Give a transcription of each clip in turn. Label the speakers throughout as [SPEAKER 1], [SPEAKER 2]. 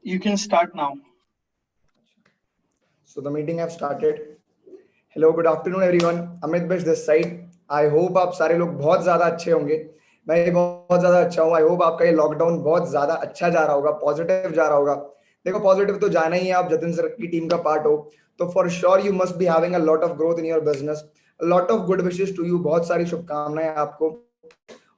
[SPEAKER 1] You can start now.
[SPEAKER 2] So the meeting have started. Hello, good afternoon everyone. Amit Bish this side. I hope आप सारे लोग बहुत ज़्यादा अच्छे होंगे. मैं भी बहुत ज़्यादा अच्छा हूँ. I hope आपका ये लॉकडाउन बहुत ज़्यादा अच्छा जा रहा होगा, पॉजिटिव जा रहा होगा. देखो पॉजिटिव तो जाना ही है, आप जतिन सर की टीम का पार्ट हो तो for sure you must be having a lot of growth in your business, lot of good wishes to you. बहुत सारी शुभकामनाएं आपको.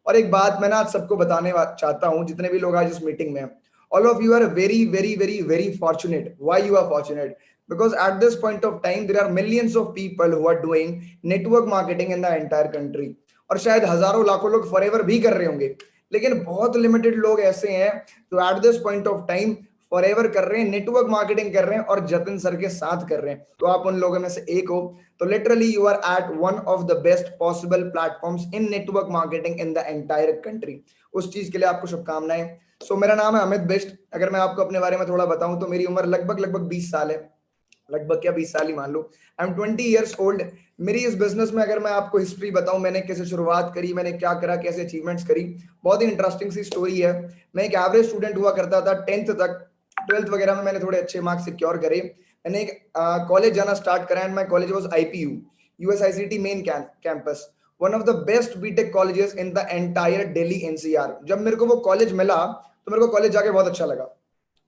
[SPEAKER 2] और एक बात मैं ना आज सबको बताने चाहता हूँ, जितने भी लोग आज इस मीटिंग में हैं, all of you are very very very very fortunate. Why you are fortunate? Because at this point of time there are millions of people who are doing network marketing in the entire country. और शायद हजारों लाखों लोग forever भी कर रहे होंगे, लेकिन बहुत लिमिटेड लोग ऐसे हैं जो at this point of time forever कर रहे हैं, नेटवर्क मार्केटिंग कर रहे हैं और जतिन सर के साथ कर रहे हैं. तो आप उन लोगों में से एक हो. तो literally you are at one of the best possible platforms in network marketing in the entire country. उस चीज के लिए आपको शुभकामनाएं. सो मेरा नाम है अमित बिष्ट. अगर मैं आपको अपने बारे में थोड़ा बताऊं तो मेरी उम्र लगभग लगभग 20 साल है. लगभग क्या 20 साल ही मान लो. I am 20 years old. मेरी इस बिजनेस में अगर मैं आपको हिस्ट्री बताऊं, मैंने कैसे शुरुआत करी, मैंने क्या करा, कैसे अचीवमेंट्स करी, बहुत ही इंटरेस्टिंग सी स्टोरी है. मैं एक एवरेज स्टूडेंट हुआ करता था 10th तक. 12th वगैरह में मैंने थोड़े अच्छे मार्क्स सिक्योर करे. मैंने एक कॉलेज जाना स्टार्ट करा and my college was IPU, USICT main campus. One of the best BTech colleges in the entire Delhi NCR. जब मेरे को वो कॉलेज मिला तो मेरे को कॉलेज जाके बहुत अच्छा लगा.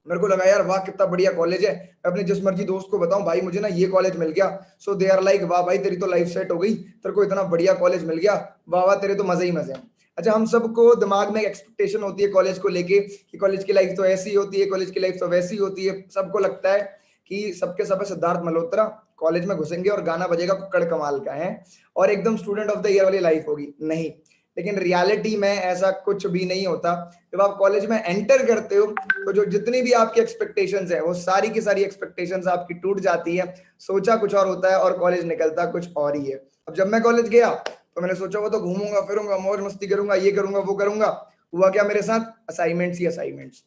[SPEAKER 2] मेरे को लगा यार वाह कितना बढ़िया कॉलेज है. अपने जिस मर्जी दोस्त को बताऊं भाई मुझे ना ये कॉलेज मिल गया, सो दे आर लाइक वाह भाई तेरी तो लाइफ सेट हो गई, तेरे को इतना बढ़िया कॉलेज मिल गया, वाह वाह तेरे तो मजे ही मजे हैं. अच्छा, हम सबको दिमाग में एक्सपेक्टेशन होती है कॉलेज को लेके कि कॉलेज की लाइफ तो ऐसी होती है, कॉलेज की लाइफ तो वैसी होती है. सबको लगता है कि सबके सब सिद्धार्थ मल्होत्रा, कॉलेज में घुसेंगे और गाना बजेगा कुक्कड़ कमाल का है और एकदम स्टूडेंट ऑफ द ईयर वाली लाइफ होगी. नहीं, लेकिन रियलिटी में ऐसा कुछ भी नहीं होता. जब आप कॉलेज में एंटर करते हो तो जो जितनी भी आपकी एक्सपेक्टेशंस है वो सारी की सारी एक्सपेक्टेशंस आपकी टूट जाती है. सोचा कुछ और होता है और कॉलेज निकलता कुछ और ही है. अब जब मैं कॉलेज गया तो मैंने सोचा वो तो घूमूंगा फिरूंगा मौज मस्ती करूंगा, ये करूंगा वो करूंगा. हुआ क्या मेरे साथ? असाइनमेंट्स ही असाइनमेंट्स.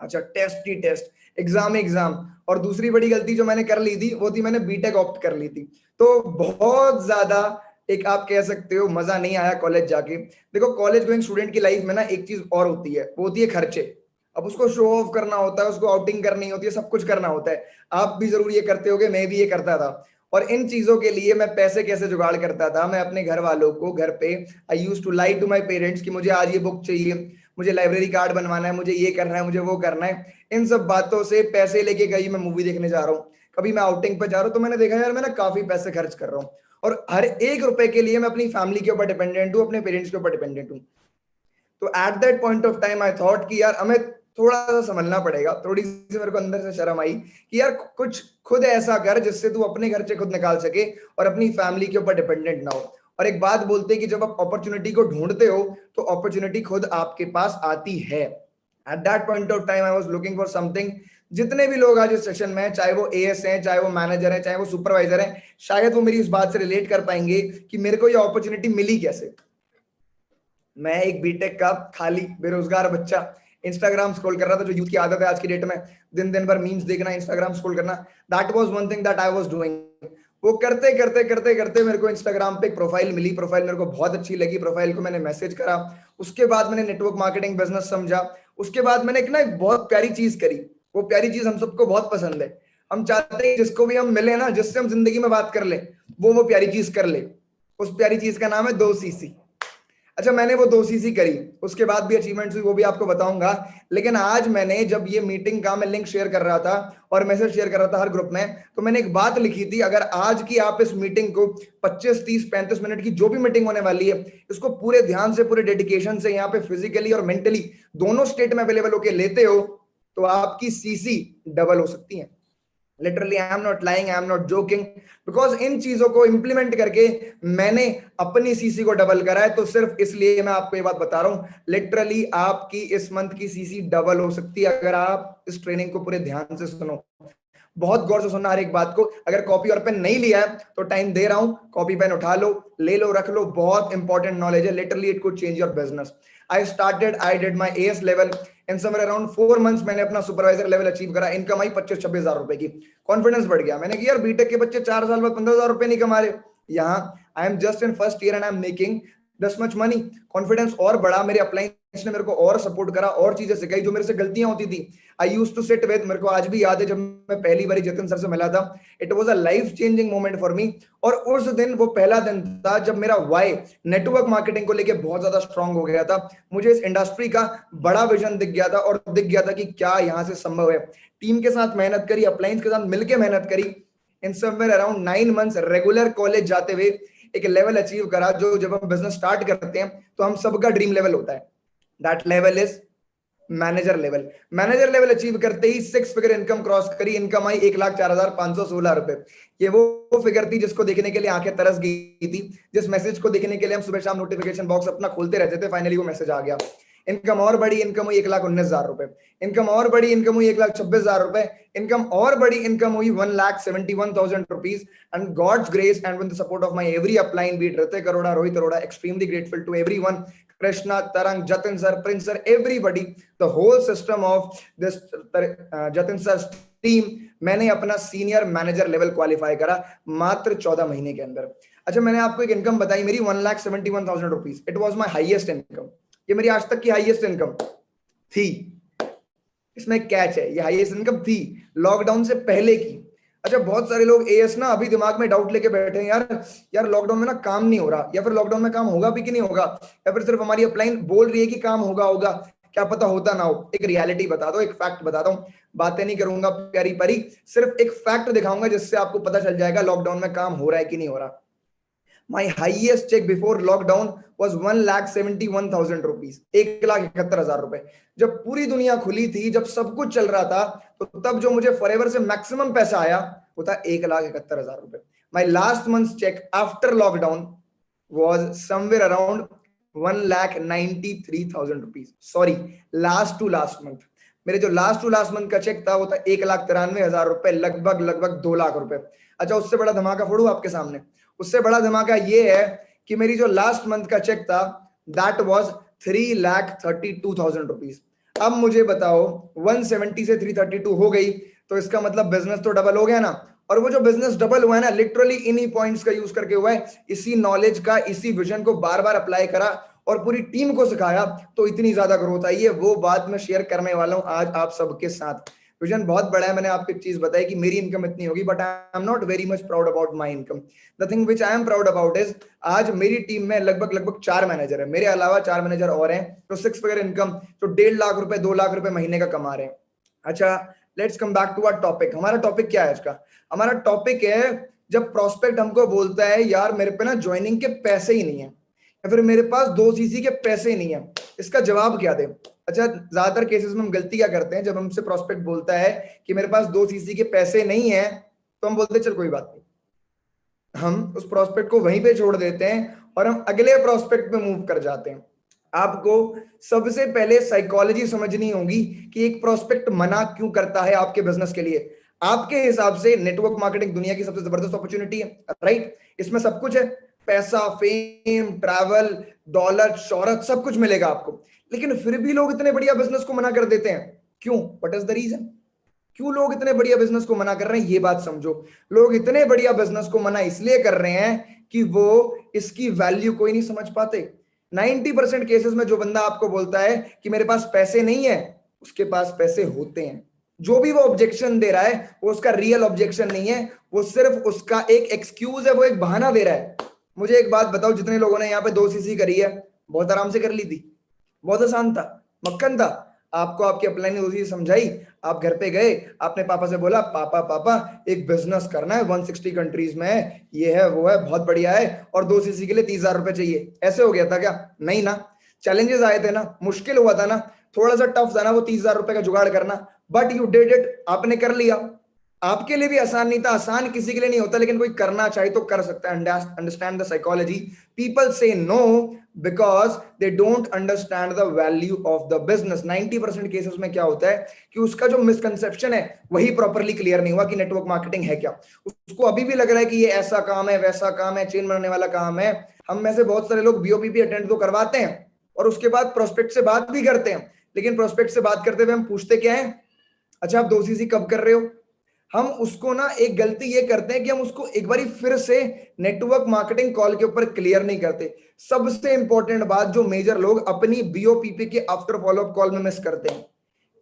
[SPEAKER 2] अच्छा, टेस्ट ही टेस्ट, एग्जाम ही एग्जाम. और दूसरी बड़ी गलती जो मैंने कर ली थी वो थी मैंने बीटेक ऑप्ट कर ली थी. तो बहुत ज्यादा एक आप कह सकते हो मजा नहीं आया कॉलेज जाके. देखो कॉलेज गोइंग स्टूडेंट की लाइफ में ना एक चीज और होती है, वो होती है खर्चे. अब उसको शो ऑफ करना होता है, उसको आउटिंग करनी होती है, सब कुछ करना होता है. आप भी जरूर ये करते होगे, मैं भी ये करता था. और इन चीजों के लिए मैं पैसे कैसे जुगाड़ करता था, मैं अपने घर वालों को घर पे I used to lie to my parents कि मुझे आज ये बुक चाहिए, मुझे लाइब्रेरी कार्ड बनवाना है, मुझे ये करना है, मुझे वो करना है. इन सब बातों से पैसे लेके गई मैं मूवी देखने जा रहा हूँ, कभी मैं आउटिंग पे जा रहा हूँ, तो मैंने देखा यार मैं ना काफी पैसे खर्च कर रहा हूँ और हर एक रुपए के लिए मैं अपनी फैमिली के ऊपर डिपेंडेंट हूँ, अपने पेरेंट्स के ऊपर डिपेंडेंट हूँ. तो at that point of time I thought कि यार हमें थोड़ा सा संभलना पड़ेगा. थोड़ी सी मेरे को अंदर से शर्म आई कि यार कुछ खुद ऐसा कर जिससे तू अपने खर्चे खुद निकाल सके और अपनी फैमिली के ऊपर डिपेंडेंट ना हो. और एक बात बोलते हैं कि जब आप अपॉर्चुनिटी को ढूंढते हो तो अपॉर्चुनिटी खुद आपके पास आती है. At that point of time I was looking for something. जितने भी लोग आज इस सेशन में हैं, चाहे वो AS हैं, चाहे वो मैनेजर हैं, चाहे वो सुपरवाइजर हैं, शायद वो मेरी इस बात से रिलेट कर पाएंगे कि मेरे को ये अपॉर्चुनिटी मिली कैसे. मैं एक बीटेक का खाली बेरोजगार बच्चा इंस्टाग्राम स्क्रॉल कर रहा था, जो यूथ की आदत है आज की डेट में, दिन दिन भर मीम्स देखना, इंस्टाग्राम स्क्रॉल करना. That was one thing that I was doing. वो करते करते करते करते मेरे को इंस्टाग्राम पे एक प्रोफाइल मिली. प्रोफाइल मेरे को बहुत अच्छी लगी, प्रोफाइल को मैंने मैसेज करा. उसके बाद मैंने नेटवर्क मार्केटिंग बिजनेस समझा. उसके बाद मैंने एक बहुत प्यारी चीज करी. वो प्यारी चीज हम सबको बहुत पसंद है. हम चाहते हैं जिसको भी हम मिले ना, जिससे हम जिंदगी में बात कर ले, वो प्यारी चीज कर ले. उस प्यारी चीज का नाम है 2CC. अच्छा, मैंने वो 2CC करी. उसके बाद भी अचीवमेंट्स हुई, वो भी आपको बताऊंगा. लेकिन आज मैंने जब ये मीटिंग का मैं लिंक शेयर कर रहा था और मैसेज शेयर कर रहा था हर ग्रुप में, तो मैंने एक बात लिखी थी, अगर आज की आप इस मीटिंग को 25 30 35 मिनट की जो भी मीटिंग होने वाली है, इसको पूरे ध्यान से पूरे डेडिकेशन से यहाँ पे फिजिकली और मेंटली दोनों स्टेट में अवेलेबल होकर लेते हो तो आपकी CC डबल हो सकती है. Literally I am not lying, I am not joking. Because in चीजों को इंप्लीमेंट करके मैंने अपनी CC को डबल करा है. तो सिर्फ इसलिए मैं आपको ये बात बता रहा हूं, लिटरली आपकी इस मंथ की CC डबल हो सकती है अगर आप इस ट्रेनिंग को पूरे ध्यान से सुनो. बहुत गौर से सुनना हर एक बात को. अगर कॉपी और पेन नहीं लिया है तो टाइम दे रहा हूं, कॉपी पेन उठा लो, ले लो, रख लो. बहुत इंपॉर्टेंट नॉलेज है. Literally it could change your business. I did my AS level in somewhere around 4 months. मैंने अपना सुपरवाइजर लेवल अचीव करा. इनकम आई 25-26 हजार रुपए की. कॉन्फिडेंस बढ़ गया. मैंने कहा यार बीटेक के बच्चे 4 साल बाद 15,000 रुपए नहीं कमा रहे. यहाँ I am just in first year and I am making this much money. Confidence और बढ़ा. मेरे अपलाइन ने मेरे को और सपोर्ट करा, और चीजें सिखाई जो मेरे से गलतियां होती थी। आई यूज टू सिट विद, मेरे को आज भी याद है जब मैं पहली बार जतिन सर से मिला था, it was a life changing moment for me. और उस दिन वो पहला दिन था जब मेरा वाई नेटवर्क मार्केटिंग को लेके बहुत ज्यादा स्ट्रांग हो गया था। मुझे इस इंडस्ट्री का बड़ा विजन दिख गया था, और दिख गया था कि क्या यहाँ से संभव है। टीम के साथ मेहनत करी, अपलाइंस के साथ मिलकर मेहनत करी, in somewhere around 9 months regular college जाते हुए एक लेवल अचीव करा, जो जब हम बिजनेस स्टार्ट करते हैं तो हम सबका ड्रीम लेवल होता है। That level is manager level. Manager level achieve करते ही 6 फिगर इनकम क्रॉस करी। इनकम आई 1,04,516 रुपए। ये वो फिगर थी जिसको देखने के लिए आंखें तरस गई थी, जिस मैसेज को देखने के लिए हम सुबह शाम नोटिफिकेशन बॉक्स अपना खोलते रहते थे। फाइनली वो मैसेज आ गया। इनकम और बढ़ी, इनकम हुई 1,19,000 रुपए। इनकम और बढ़ी, इनकम हुई 1,26,000 रुपए। इनकम और बढ़ी, इनकम हुई 1,71,000 rupees. And God's grace and with the support of my every upline, be it Ritik Arora, Rohit Arora, extremely grateful to everyone. Krishna, Tarang, Jatin sir, Prince sir, everybody, the whole system of this Jatin sir's team, मैंने अपना senior manager level qualify करा मात्र 14 महीने के अंदर। अच्छा, मैंने आपको एक इनकम बताई मेरी 1,71,000 rupees. It was my highest income. ये मेरी आज तक की हाईएस्ट इनकम थी। इसमें कैच है, ये हाईएस्ट इनकम थी लॉकडाउन से पहले की। अच्छा, बहुत सारे लोग एएस ना अभी दिमाग में डाउट लेके बैठे हैं, यार लॉकडाउन में ना काम नहीं हो रहा, या फिर लॉकडाउन में काम होगा भी कि नहीं होगा, या फिर सिर्फ हमारी अपलाइन बोल रही है कि काम होगा, क्या पता होता ना हो। एक रियलिटी बता दो, एक फैक्ट बताता हूँ, बातें नहीं करूंगा प्यारी परी, सिर्फ एक फैक्ट दिखाऊंगा जिससे आपको पता चल जाएगा लॉकडाउन में काम हो रहा है कि नहीं हो रहा। My highest check before lockdown was 1,71,000 rupees, 1,71,000 रुपए। जब पूरी दुनिया खुली थी, जब सब कुछ चल रहा था, तो तब जो मुझे फॉरएवर से मैक्सिमम पैसा आया वो था 1,71,000 रुपए। My last month's check after lockdown was somewhere around 1,93,000 rupees. Sorry, last to last month। मेरे जो लास्ट टू लास्ट मंथ का चेक था वो था 1,93,000 रुपए, लगभग 2 लाख रुपए। अच्छा, उससे बड़ा धमाका फोड़ू आपके सामने। उससे बड़ा धमाका ये है कि मेरी जो लास्ट मंथ का चेक था दैट वाज 3,32,000 रुपीज। अब मुझे बताओ 170 से 332 हो गई, तो इसका मतलब बिजनेस तो डबल हो गया ना। और वो जो बिजनेस डबल हुआ है ना, लिटरली इन्हीं पॉइंट्स का यूज करके हुआ है। इसी नॉलेज का, इसी विजन को बार बार अप्लाई करा और पूरी टीम को सिखाया, तो इतनी ज्यादा ग्रोथ आई है। वो बात मैं शेयर करने वाला हूं आज आप सबके साथ। विजन बहुत बड़ा है। मैंने आपको एक चीज बताई कि मेरी इनकम इतनी होगी, but I am not very much proud about my income. The thing which I am proud about is, आज मेरी टीम में लगभग 4 मैनेजर है, मेरे अलावा 4 मैनेजर और हैं, तो 6 फिगर इनकम, तो 1.5 लाख रुपए 2 लाख रुपए महीने का कमा रहे हैं। अच्छा, let's come back to our topic. हमारा टॉपिक क्या है आज का? हमारा टॉपिक है जब प्रोस्पेक्ट हमको बोलता है यार मेरे पे ना ज्वाइनिंग के पैसे ही नहीं है, या फिर मेरे पास 2 सीसी के पैसे नहीं है, इसका जवाब क्या दे। अच्छा, ज्यादातर केसेस में हम गलती क्या करते हैं, जब हमसे प्रोस्पेक्ट बोलता है कि मेरे पास 2 सीसी के पैसे नहीं है, तो हम बोलते चल कोई बात नहीं, हम उस प्रोस्पेक्ट को वहीं पे छोड़ देते हैं और हम अगले प्रोस्पेक्ट पे मूव कर जाते हैं। आपको सबसे पहले साइकोलॉजी समझनी होगी कि एक प्रोस्पेक्ट मना क्यों करता है आपके बिजनेस के लिए। आपके हिसाब से नेटवर्क मार्केटिंग दुनिया की सबसे जबरदस्त अपॉर्चुनिटी है, राइट? इसमें सब कुछ है, पैसा, फेम, ट्रैवल, दौलत, शोहरत, सब कुछ मिलेगा आपको। लेकिन फिर भी लोग इतने बढ़िया बिजनेस को मना कर देते हैं, क्यों? What is the reason? क्यों लोग इतने बढ़िया बिजनेस को मना कर रहे हैं? ये बात समझो। लोग इतने बढ़िया बिजनेस को मना इसलिए कर रहे हैं कि वो इसकी वैल्यू कोई नहीं समझ पाते। 90% केसेस में जो बंदा आपको बोलता है कि मेरे पास पैसे नहीं है, उसके पास पैसे होते हैं। जो भी वो ऑब्जेक्शन दे रहा है वो उसका रियल ऑब्जेक्शन नहीं है, वो सिर्फ उसका एक एक्सक्यूज है, वो एक बहाना दे रहा है। मुझे एक बात बताओ, जितने लोगों ने यहाँ पे 2 सीसी करी है, बहुत आराम से कर ली थी, बहुत आसान था, मक्खन था। आपको आपकी अपलाइन ने 2 सीसी समझाई, आप घर पे गए, आपने पापा से बोला पापा एक बिजनेस करना है, 160 कंट्रीज में है, ये है वो है, बहुत बढ़िया है, और 2 सीसी के लिए 30,000 रुपए चाहिए। ऐसे हो गया था क्या? नहीं ना, चैलेंजेस आए थे ना, मुश्किल हुआ था ना, थोड़ा सा टफ था ना वो 30,000 रुपए का जुगाड़ करना, बट यू डिड इट, आपने कर लिया। आपके लिए भी आसान नहीं था, आसान किसी के लिए नहीं होता, लेकिन कोई करना चाहे तो कर सकता है। Understand the psychology. People say no because they don't understand the value of the business. 90% cases में क्या होता है कि उसका जो मिसकंसेप्शन है वही प्रॉपरली क्लियर नहीं हुआ कि नेटवर्क मार्केटिंग है क्या। उसको अभी भी लग रहा है कि ये ऐसा काम है, वैसा काम है, चेन बनाने वाला काम है। हम में से बहुत सारे लोग बीओपीपी अटेंड तो करवाते हैं और उसके बाद प्रोस्पेक्ट से बात भी करते हैं, लेकिन प्रोस्पेक्ट से बात करते हुए हम पूछते क्या है, अच्छा आप 2 सीसी कब कर रहे हो? हम उसको ना एक गलती ये करते हैं कि हम उसको एक बारी फिर से नेटवर्क मार्केटिंग कॉल के ऊपर क्लियर नहीं करते। सबसे इंपॉर्टेंट बात जो मेजर लोग अपनी बीओपीपी के आफ्टर फॉलोअप कॉल में मिस करते हैं,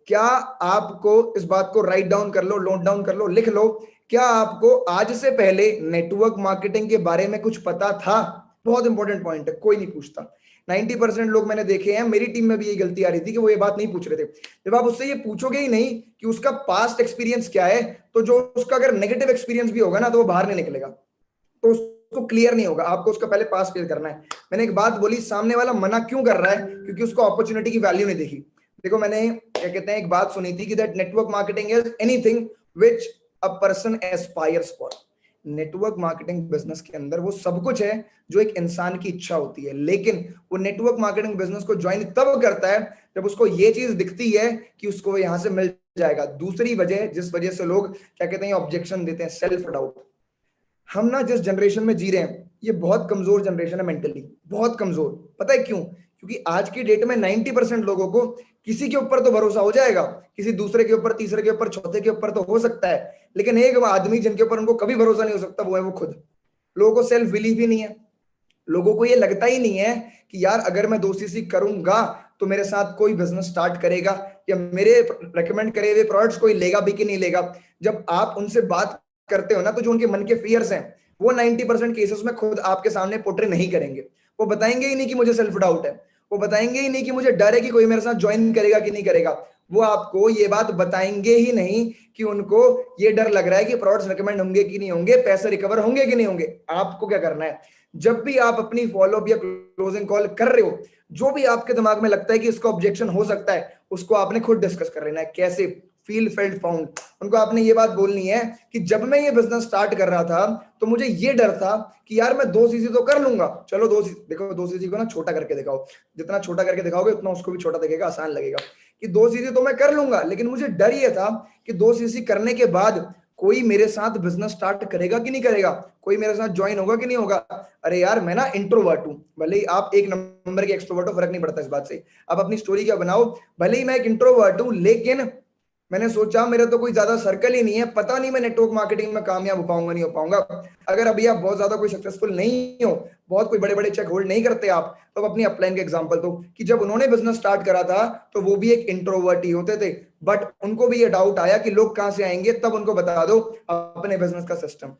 [SPEAKER 2] क्या आपको इस बात को राइट डाउन कर लो, नोट डाउन कर लो, लिख लो, क्या आपको आज से पहले नेटवर्क मार्केटिंग के बारे में कुछ पता था? बहुत इंपॉर्टेंट पॉइंट है, कोई नहीं पूछता। 90% लोग मैंने देखे हैं, मेरी टीम में भी यही गलती आ रही थी कि वो ये बात नहीं पूछ रहे थे। जब आप उससे ये पूछोगे ही नहीं कि उसका पास्ट एक्सपीरियंस क्या है, तो जो उसका अगर नेगेटिव एक्सपीरियंस भी होगा ना, तो वो बाहर नहीं निकलेगा, तो उसको क्लियर नहीं होगा। आपको उसका पहले पास क्लियर करना है। मैंने एक बात बोली, सामने वाला मना क्यों कर रहा है? क्योंकि उसको अपॉर्चुनिटी की वैल्यू नहीं देखी। देखो, मैंने क्या कहते हैं, एक बात सुनी थी कि that network marketing is anything which a person aspires for. Network marketing business के अंदर वो सब कुछ है जो एक इंसान की इच्छा होती है, लेकिन वो नेटवर्क मार्केटिंग बिजनेस को ज्वाइन तब करता है जब उसको ये चीज दिखती है कि उसको यहां से मिल जाएगा। दूसरी वजह जिस वजह से लोग क्या कहते हैं ऑब्जेक्शन देते हैं, सेल्फ डाउट। हम ना जिस जनरेशन में जी रहे हैं, ये बहुत कमजोर जनरेशन है, मेंटली बहुत कमजोर। पता है क्यों? क्योंकि आज की डेट में 90% लोगों को किसी के ऊपर तो भरोसा हो जाएगा, किसी दूसरे के ऊपर, तीसरे के ऊपर, चौथे के ऊपर तो हो सकता है, लेकिन एक आदमी जिनके ऊपर उनको कभी भरोसा नहीं हो सकता, वो है वो खुद। लोगों को सेल्फ बिलीव ही नहीं है। लोगों को ये लगता ही नहीं है कि यार अगर मैं 2cc करूंगा तो मेरे साथ कोई बिजनेस स्टार्ट करेगा, या मेरे रेकमेंड करे हुए प्रोडक्ट्स कोई लेगा भी कि नहीं लेगा। जब आप उनसे बात करते हो ना, तो जो उनके मन के फियर्स हैं, वो 90% केसेस में खुद आपके सामने पोर्ट्रे नहीं करेंगे। वो बताएंगे ही नहीं कि मुझे सेल्फ डाउट है, वो बताएंगे ही नहीं कि मुझे डर है कि कोई मेरे साथ ज्वाइन करेगा कि नहीं करेगा। वो आपको ये बात बताएंगे ही नहीं कि उनको ये डर लग रहा है कि प्रोडक्ट्स रिकमेंड होंगे कि नहीं होंगे, पैसे रिकवर होंगे कि नहीं होंगे। आपको क्या करना है, जब भी आप अपनी फॉलोअप या क्लोजिंग कॉल कर रहे हो, जो भी आपके दिमाग में लगता है कि इसका ऑब्जेक्शन हो सकता है, उसको आपने खुद डिस्कस कर लेना है। कैसे? Feel felt found. उनको आपने ये बात बोलनी है कि जब मैं ये बिजनेस स्टार्ट कर रहा था तो मुझे ये डर था कि यार मैं 2cc तो कर लूंगा। चलो देखो 2cc को ना छोटा करके दिखाओ, जितना छोटा करके दिखाओगे उतना उसको भी छोटा दिखेगा, आसान लगेगा कि 2cc तो मैं कर लूंगा, लेकिन मुझे डर ये था कि 2cc करने के बाद कोई मेरे साथ बिजनेस स्टार्ट करेगा कि नहीं करेगा, कोई मेरे साथ ज्वाइन होगा कि नहीं होगा। अरे यार मैं ना इंट्रोवर्ट हूं, भले ही आप एक नंबर के एक्सट्रोवर्ट हो, फर्क नहीं पड़ता इस बात से। आप अपनी स्टोरी क्या बनाओ, भले ही मैं एक इंट्रोवर्ट हूं, लेकिन मैंने सोचा मेरा तो कोई ज्यादा सर्कल ही नहीं है, पता नहीं मैं नेटवर्क मार्केटिंग में कामयाब हो पाऊंगा नहीं हो पाऊंगा। अगर अभी आप बहुत ज्यादा कोई सक्सेसफुल नहीं हो, बहुत कोई बड़े बड़े चेक होल्ड नहीं करते आप, तो अपनी अपलाइन का एग्जांपल दो कि जब उन्होंने बिजनेस स्टार्ट करा था तो वो भी एक इंट्रोवर्ट ही होते थे, बट उनको भी ये डाउट आया कि लोग कहां से आएंगे। तब उनको बता दो अपने बिजनेस का सिस्टम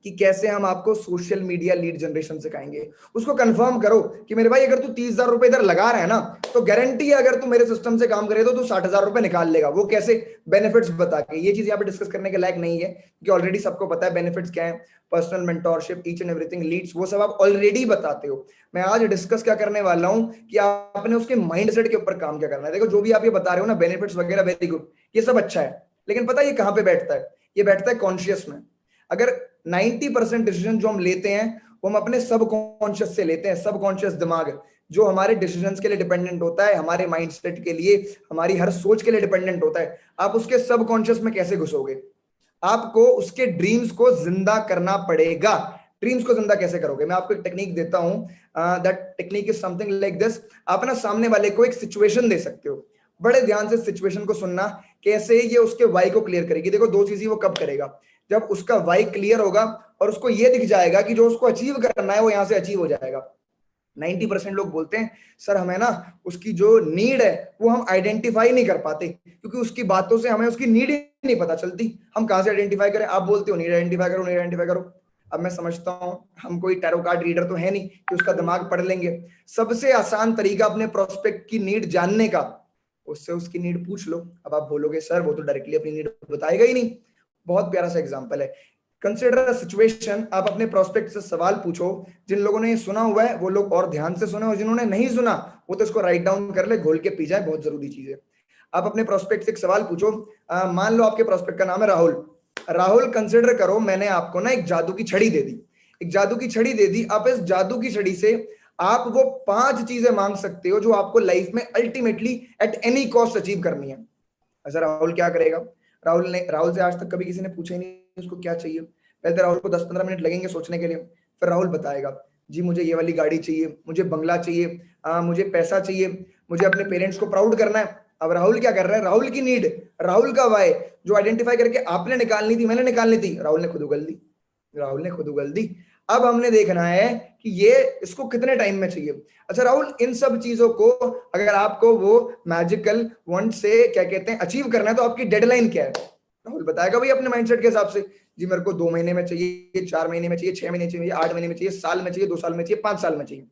[SPEAKER 2] कि कैसे हम आपको सोशल मीडिया लीड जनरेशन सिखाएंगे। उसको कंफर्म करो कि मेरे भाई अगर तू 30,000 रुपए इधर लगा रहा है ना, तो गारंटी है अगर तू मेरे सिस्टम से काम करे तो तू 60,000 रुपए निकाल लेगा। वो कैसे? बेनिफिट्स बता के। ये चीज यहाँ पे डिस्कस करने के लायक नहीं है क्योंकि ऑलरेडी सबको पता है बेनिफिट्स क्या है, personal mentorship, each and everything, leads, वो सब आप ऑलरेडी बताते हो। मैं आज डिस्कस क्या करने वाला हूँ कि आपने उसके माइंडसेट के ऊपर काम क्या करना है। देखो जो भी आप ये बता रहे हो ना, बेनिफिट्स वगैरह, वेरी गुड, ये सब अच्छा है, लेकिन पता है ये कहाँ पे बैठता है? ये बैठता है कॉन्शियस में। अगर 90% डिसीजन जो हम लेते हैं वो हम अपने सब कॉन्शियस से लेते हैं। सब कॉन्शियस दिमाग जो हमारे डिसीजंस के लिए डिपेंडेंट होता है, हमारे माइंडसेट के लिए, हमारी हर सोच के लिए डिपेंडेंट होता है। आप उसके सब कॉन्शियस में कैसे घुसोगे? आपको उसके ड्रीम्स को जिंदा करना पड़ेगा। ड्रीम्स को जिंदा कैसे करोगे? मैं आपको एक टेक्निक देता हूं। That technique is something like this. आप ना सामने वाले को एक सिचुएशन दे सकते हो, बड़े ध्यान से सिचुएशन को सुनना, कैसे ये उसके वाई को क्लियर करेगी। देखो 2cc वो कब करेगा? जब उसका वाई क्लियर होगा और उसको ये दिख जाएगा कि जो उसको अचीव करना है वो यहां से अचीव हो जाएगा। 90% लोग बोलते हैं सर हमें ना उसकी जो नीड है वो हम आइडेंटिफाई नहीं कर पाते, क्योंकि उसकी बातों से हमें उसकी नीड ही नहीं पता चलती। हम कहां से आइडेंटिफाई करें? आप बोलते हो नीड आइडेंटिफाई करो, नीड आइडेंटिफाई करो। अब मैं समझता हूं हम कोई टैरो कार्ड रीडर तो है नहीं कि उसका दिमाग पढ़ लेंगे। सबसे आसान तरीका अपने प्रोस्पेक्ट की नीड जानने का, उससे उसकी नीड पूछ लो। अब आप बोलोगे सर वो तो डायरेक्टली अपनी नीड बताएगा ही नहीं। बहुत प्यारा सा एग्जांपल है। Consider a situation. आप अपने प्रोस्पेक्ट से सवाल पूछो। जिन लोगों ने ये सुना हुआ है वो लोग और ध्यान से सुने, और जिन्होंने नहीं सुना वो तो इसको राइट डाउन कर ले, घोल के पी जाए, बहुत जरूरी चीज है। आप अपने प्रोस्पेक्ट से एक सवाल पूछो। मान लो आपके प्रोस्पेक्ट का नाम है राहुल। राहुल, कंसिडर करो मैंने आपको ना एक जादू की छड़ी दे दी, एक जादू की छड़ी दे दी। आप इस जादू की छड़ी से आप वो 5 चीजें मांग सकते हो जो आपको लाइफ में ultimately at any cost achieve करनी है। अच्छा राहुल क्या करेगा? राहुल से आज तक कभी किसी ने पूछा ही नहीं उसको क्या चाहिए। पहले तो राहुल को 10-15 मिनट लगेंगे सोचने के लिए, फिर राहुल बताएगा जी मुझे ये वाली गाड़ी चाहिए, मुझे बंगला चाहिए, मुझे पैसा चाहिए, मुझे अपने पेरेंट्स को प्राउड करना है। अब राहुल क्या कर रहा है? राहुल की नीड राहुल का वाई जो आइडेंटिफाई करके आपने निकालनी थी, मैंने निकालनी थी, राहुल ने खुद उगल दी, राहुल ने खुद उगल दी। अब हमने देखना है कि ये इसको कितने टाइम में चाहिए। अच्छा राहुल, इन सब चीजों को अगर आपको वो मैजिकल वंड से क्या कहते हैं अचीव करना है, तो आपकी डेडलाइन क्या है? राहुल बताएगा भाई अपने माइंडसेट के हिसाब से, जी मेरे को 2 महीने में चाहिए, 4 महीने में चाहिए, 6 महीने चाहिए, 8 महीने में चाहिए, साल में चाहिए, 2 साल में चाहिए, 5 साल में चाहिए।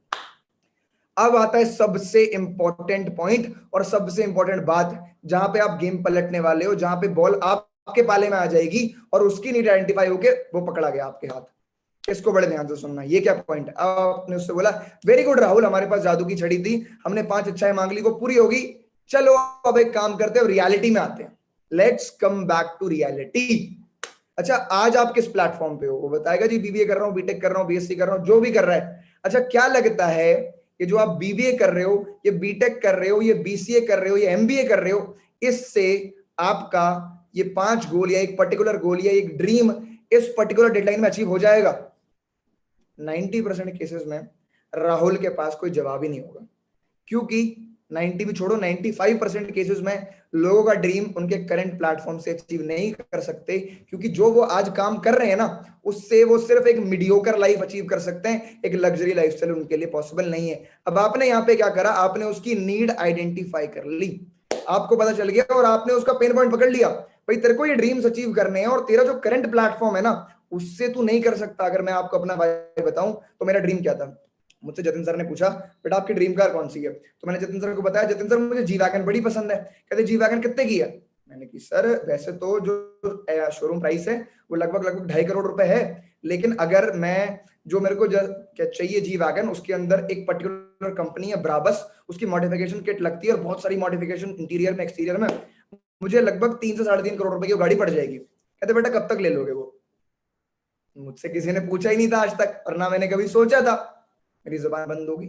[SPEAKER 2] अब आता है सबसे इंपॉर्टेंट पॉइंट और सबसे इंपॉर्टेंट बात, जहां पे आप गेम पलटने वाले हो, जहां पे बॉल आपके पाले में आ जाएगी और उसकी नीड आइडेंटिफाई होके वो पकड़ा गया आपके हाथ। इसको बड़े ध्यान से सुनना, ये क्या पॉइंट है। अब आपने उससे बोला वेरी गुड राहुल, हमारे पास जादू की छड़ी थी, हमने 5 इच्छाएं मांग ली, वो पूरी होगी, चलो अब एक काम करते हैं, रियलिटी में आते हैं, let's come back to reality. अच्छा आज आप किस प्लेटफॉर्म पे हो? वो बताएगा जी बीबीए कर रहा हूँ, बीटेक कर रहा हूँ, बीएससी कर रहा हूँ, जो भी कर रहा है। अच्छा क्या लगता है कि जो आप बीबीए कर रहे हो, ये बीटेक कर रहे हो, ये बीसीए कर रहे हो, ये एमबीए कर रहे हो, इससे आपका ये 5 गोल या एक पर्टिकुलर गोल या एक ड्रीम इस पर्टिकुलर डेडलाइन में अचीव हो जाएगा? 90% केसेस में राहुल के पास कोई जवाब ही नहीं होगा, क्योंकि 90 भी छोड़ो, 95% केसेस में लोगों का ड्रीम उनके करंट प्लेटफॉर्म से अचीव नहीं कर सकते, क्योंकि जो वो आज काम कर रहे हैं ना, उससे वो सिर्फ एक मीडियोकर लाइफ अचीव कर सकते हैं, एक लग्जरी लाइफस्टाइल उनके लिए पॉसिबल नहीं है। अब आपने यहाँ पे क्या करा, आपने उसकी नीड आइडेंटिफाई कर ली, आपको पता चल गया और आपने उसका पेन पॉइंट पकड़ लिया, भाई तेरे को ये ड्रीम्स अचीव करने हैं और तेरा जो करंट प्लेटफॉर्म है ना, उससे तू नहीं कर सकता। अगर मैं आपको अपना भाई बताऊं तो मेरा ड्रीम क्या था, मुझसे जतिन सर ने पूछा बेटा आपकी ड्रीम कार कौन सी है, तो मैंने जतिन सर को बताया, जतिन सर मुझे जी वैगन बड़ी पसंद है। कहते जी वैगन कितने की है? मैंने की सर वैसे तो जो शोरूम प्राइस है वो लगभग 2.5 करोड़ रुपए है, लेकिन अगर मैं जो मेरे को क्या चाहिए जी वैगन, उसके अंदर एक पर्टिकुलर कंपनी है ब्राबस, उसकी मॉडिफिकेशन किट लगती है और बहुत सारी मॉडिफिकेशन इंटीरियर में एक्सटीरियर में, मुझे लगभग 3 से 3.5 करोड़ रुपए की गाड़ी पड़ जाएगी। कहते बेटा कब तक ले लोगे वो? मुझसे किसी ने पूछा ही नहीं था आज तक और ना मैंने कभी सोचा था, मेरी जुबान बंद होगी।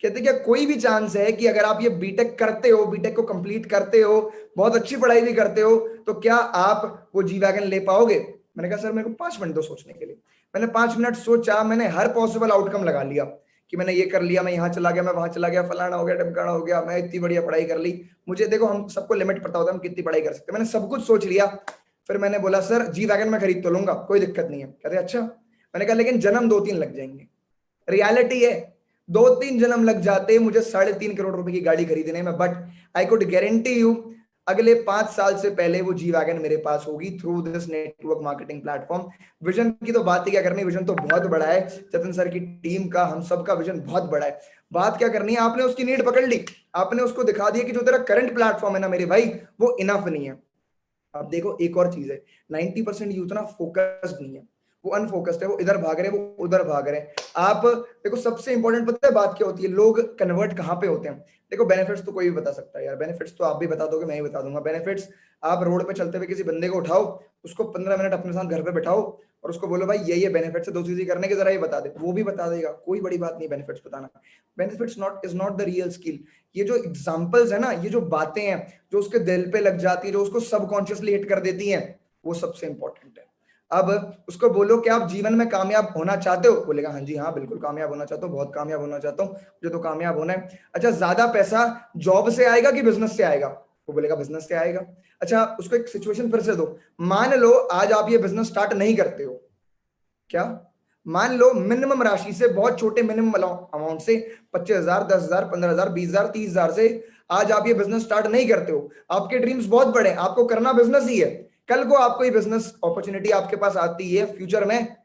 [SPEAKER 2] कहते क्या कोई भी चांस है कि अगर आप ये बीटेक करते हो, बीटेक को कंप्लीट करते हो, बहुत अच्छी पढ़ाई भी करते हो, तो क्या आप वो जी वैगन ले पाओगे? मैंने कहा सर मेरे को 5 मिनट दो सोचने के लिए। मैंने 5 मिनट सोचा, मैंने हर पॉसिबल आउटकम लगा लिया कि मैंने ये कर लिया, मैं यहाँ चला गया, मैं वहां चला गया, फलाना हो गया, ढमकाना हो गया, मैं इतनी बढ़िया पढ़ाई कर ली। मुझे देखो हम सबको लिमिट पता होता है हम कितनी पढ़ाई कर सकते हैं, मैंने सब कुछ सोच लिया। फिर मैंने बोला सर जी वैगन मैं खरीद तो लूंगा, कोई दिक्कत नहीं है। कहते अच्छा। मैंने कहा लेकिन जन्म 2-3 लग जाएंगे। रियलिटी है 2-3 जन्म लग जाते मुझे 3.5 करोड़ रुपए की गाड़ी खरीदने में, but I could guarantee you अगले 5 साल से पहले वो जी वैगन मेरे पास होगी through this network marketing platform. Vision की तो बात ही क्या करनी, विजन तो बहुत बड़ा है, जतिन सर की टीम का, हम सब का विजन बहुत बड़ा है। बात क्या करनी है, आपने उसकी नीड पकड़ ली, आपने उसको दिखा दिया कि जो तेरा करंट प्लेटफॉर्म है ना मेरे भाई, वो इनफ नहीं है। अब देखो एक और चीज है, 90% यूथ ना फोकस्ड नहीं है, वो अनफोकस्ड है, वो इधर भाग रहे हैं, वो उधर भाग रहे हैं। आप देखो सबसे इंपॉर्टेंट पता है बात क्या होती है, लोग कन्वर्ट कहाँ पे होते हैं। देखो बेनिफिट्स तो कोई भी बता सकता है यार, बेनिफिट्स तो आप भी बता दोगे, मैं ही बता दूंगा। बेनिफिट्स, आप रोड पे चलते हुए किसी बंदे को उठाओ, उसको 15 मिनट अपने साथ घर पे बैठाओ और उसको बोलो भाई ये बेनिफिट्स है 2 चीजें करने के, जरा ये बता दे, वो भी बता देगा, कोई बड़ी बात नहीं बेनिफिट्स बताना। Benefits not is not the real skill. ये जो एग्जांपल्स है ना, ये जो बातें हैं जो उसके दिल पे लग जाती है, जो उसको सबकॉन्शियसली हिट कर देती हैं, वो सबसे इंपॉर्टेंट है। अब उसको बोलो कि आप जीवन में कामयाब होना चाहते हो, बोलेगा हाँ जी हाँ बिल्कुल कामयाब होना चाहता हूँ, बहुत कामयाब होना चाहता हूँ, मुझे तो कामयाब होना है। अच्छा ज्यादा पैसा जॉब से आएगा कि बिजनेस से आएगा? वो बोलेगा बिजनेस से आएगा। अच्छा उसको एक सिचुएशन फिर से दो, मान लो आज आप ये बिजनेस स्टार्ट नहीं करते हो, क्या मान लो मिनिमम राशि से, बहुत छोटे मिनिमम अमाउंट से, 25,000, 10,000, 15,000, 20,000, 30,000 से आज आप ये बिजनेस स्टार्ट नहीं करते हो, आपके ड्रीम्स बहुत बड़े, आपको करना बिजनेस ही है, कल को आपको ये बिजनेस अपॉर्चुनिटी आपके पास आती है फ्यूचर में,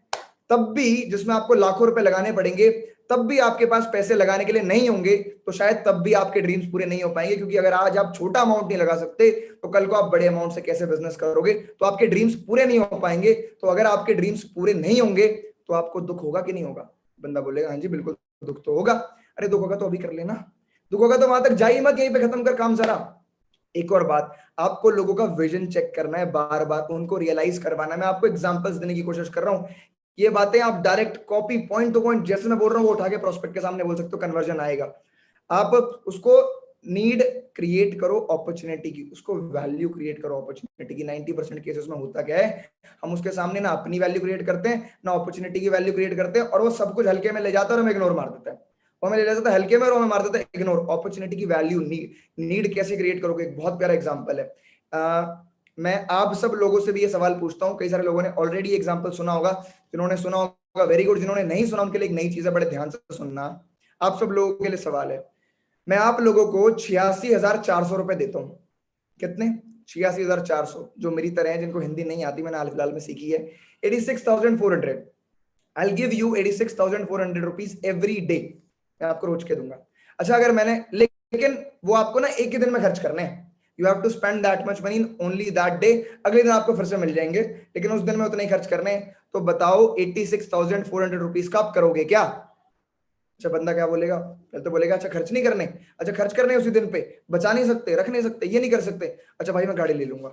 [SPEAKER 2] तब भी जिसमें आपको लाखों रुपए लगाने पड़ेंगे, तब भी आपके पास पैसे लगाने के लिए नहीं होंगे, तो शायद तब भी आपके ड्रीम्स पूरे नहीं हो पाएंगे, क्योंकि अगर आज आप छोटा अमाउंट नहीं लगा सकते तो कल को आप बड़े अमाउंट से कैसे बिजनेस करोगे, तो आपके ड्रीम्स पूरे नहीं हो पाएंगे। तो अगर आपके ड्रीम्स पूरे नहीं होंगे तो आपको दुख होगा कि नहीं होगा? बंदा बोलेगा हाँ जी बिल्कुल दुख तो होगा। अरे दुख होगा तो अभी कर लेना, दुख होगा तो वहां तक जाइए मत, यहीं पे खत्म कर काम सारा। एक और बात, आपको लोगों का विजन चेक करना है, बार बार उनको रियलाइज करवाना है। मैं आपको एग्जांपल्स देने की कोशिश कर रहा हूं, ये बातें आप direct copy point two point जैसे मैं बोल रहा हूं वो उठा के प्रोस्पेक्ट के सामने बोल सकते हो, कन्वर्जन आएगा। आप उसको नीड क्रिएट करो अपॉर्चुनिटी की, उसको वैल्यू क्रिएट करो अपॉर्चुनिटी की। 90% केसेस में होता क्या है, हम उसके सामने ना अपनी वैल्यू क्रिएट करते हैं ना अपॉर्चुनिटी की वैल्यू क्रिएट करते हैं, और वो सब कुछ हल्के में ले जाता है और हमें इग्नोर मार देता है। वो हमें ले जाता है हल्के में और हमें मार देता है इग्नोर। अपॉर्चुनिटी की वैल्यू नीड कैसे क्रिएट करोगे, एक बहुत प्यारा एग्जांपल है। मैं आप सब लोगों से भी ये सवाल पूछता हूँ, कई सारे लोगों ने ऑलरेडी एग्जांपल सुना होगा, जिन्होंने सुना होगा वेरी गुड, जिन्होंने नहीं सुना उनके लिए एक नई चीज है, बड़े ध्यान से सुनना। आप सब लोगों के लिए सवाल है, मैं आप लोगों को 86,400 रुपए देता हूँ। कितने? 86,400। जो मेरी तरह है, जिनको हिंदी नहीं आती, मैंने हाल फिलहाल में सीखी है, 86,400। I give you 86,400 rupees every day. मैं आपको रोज के दूंगा। अच्छा, अगर मैंने, लेकिन वो आपको ना एक ही दिन में खर्च करने हैं। You have to spend that much money only that day. अगले दिन आपको फिर से मिल जाएंगे, लेकिन उस दिन में उतने ही खर्च करने हैं। तो बताओ 86,400 रुपीज का आप करोगे क्या? अच्छा, बंदा क्या बोलेगा? पहले तो बोलेगा अच्छा खर्च नहीं करने। अच्छा, खर्च करने उसी दिन पे, बचा नहीं सकते, रख नहीं सकते, ये नहीं कर सकते। अच्छा भाई मैं गाड़ी ले लूंगा,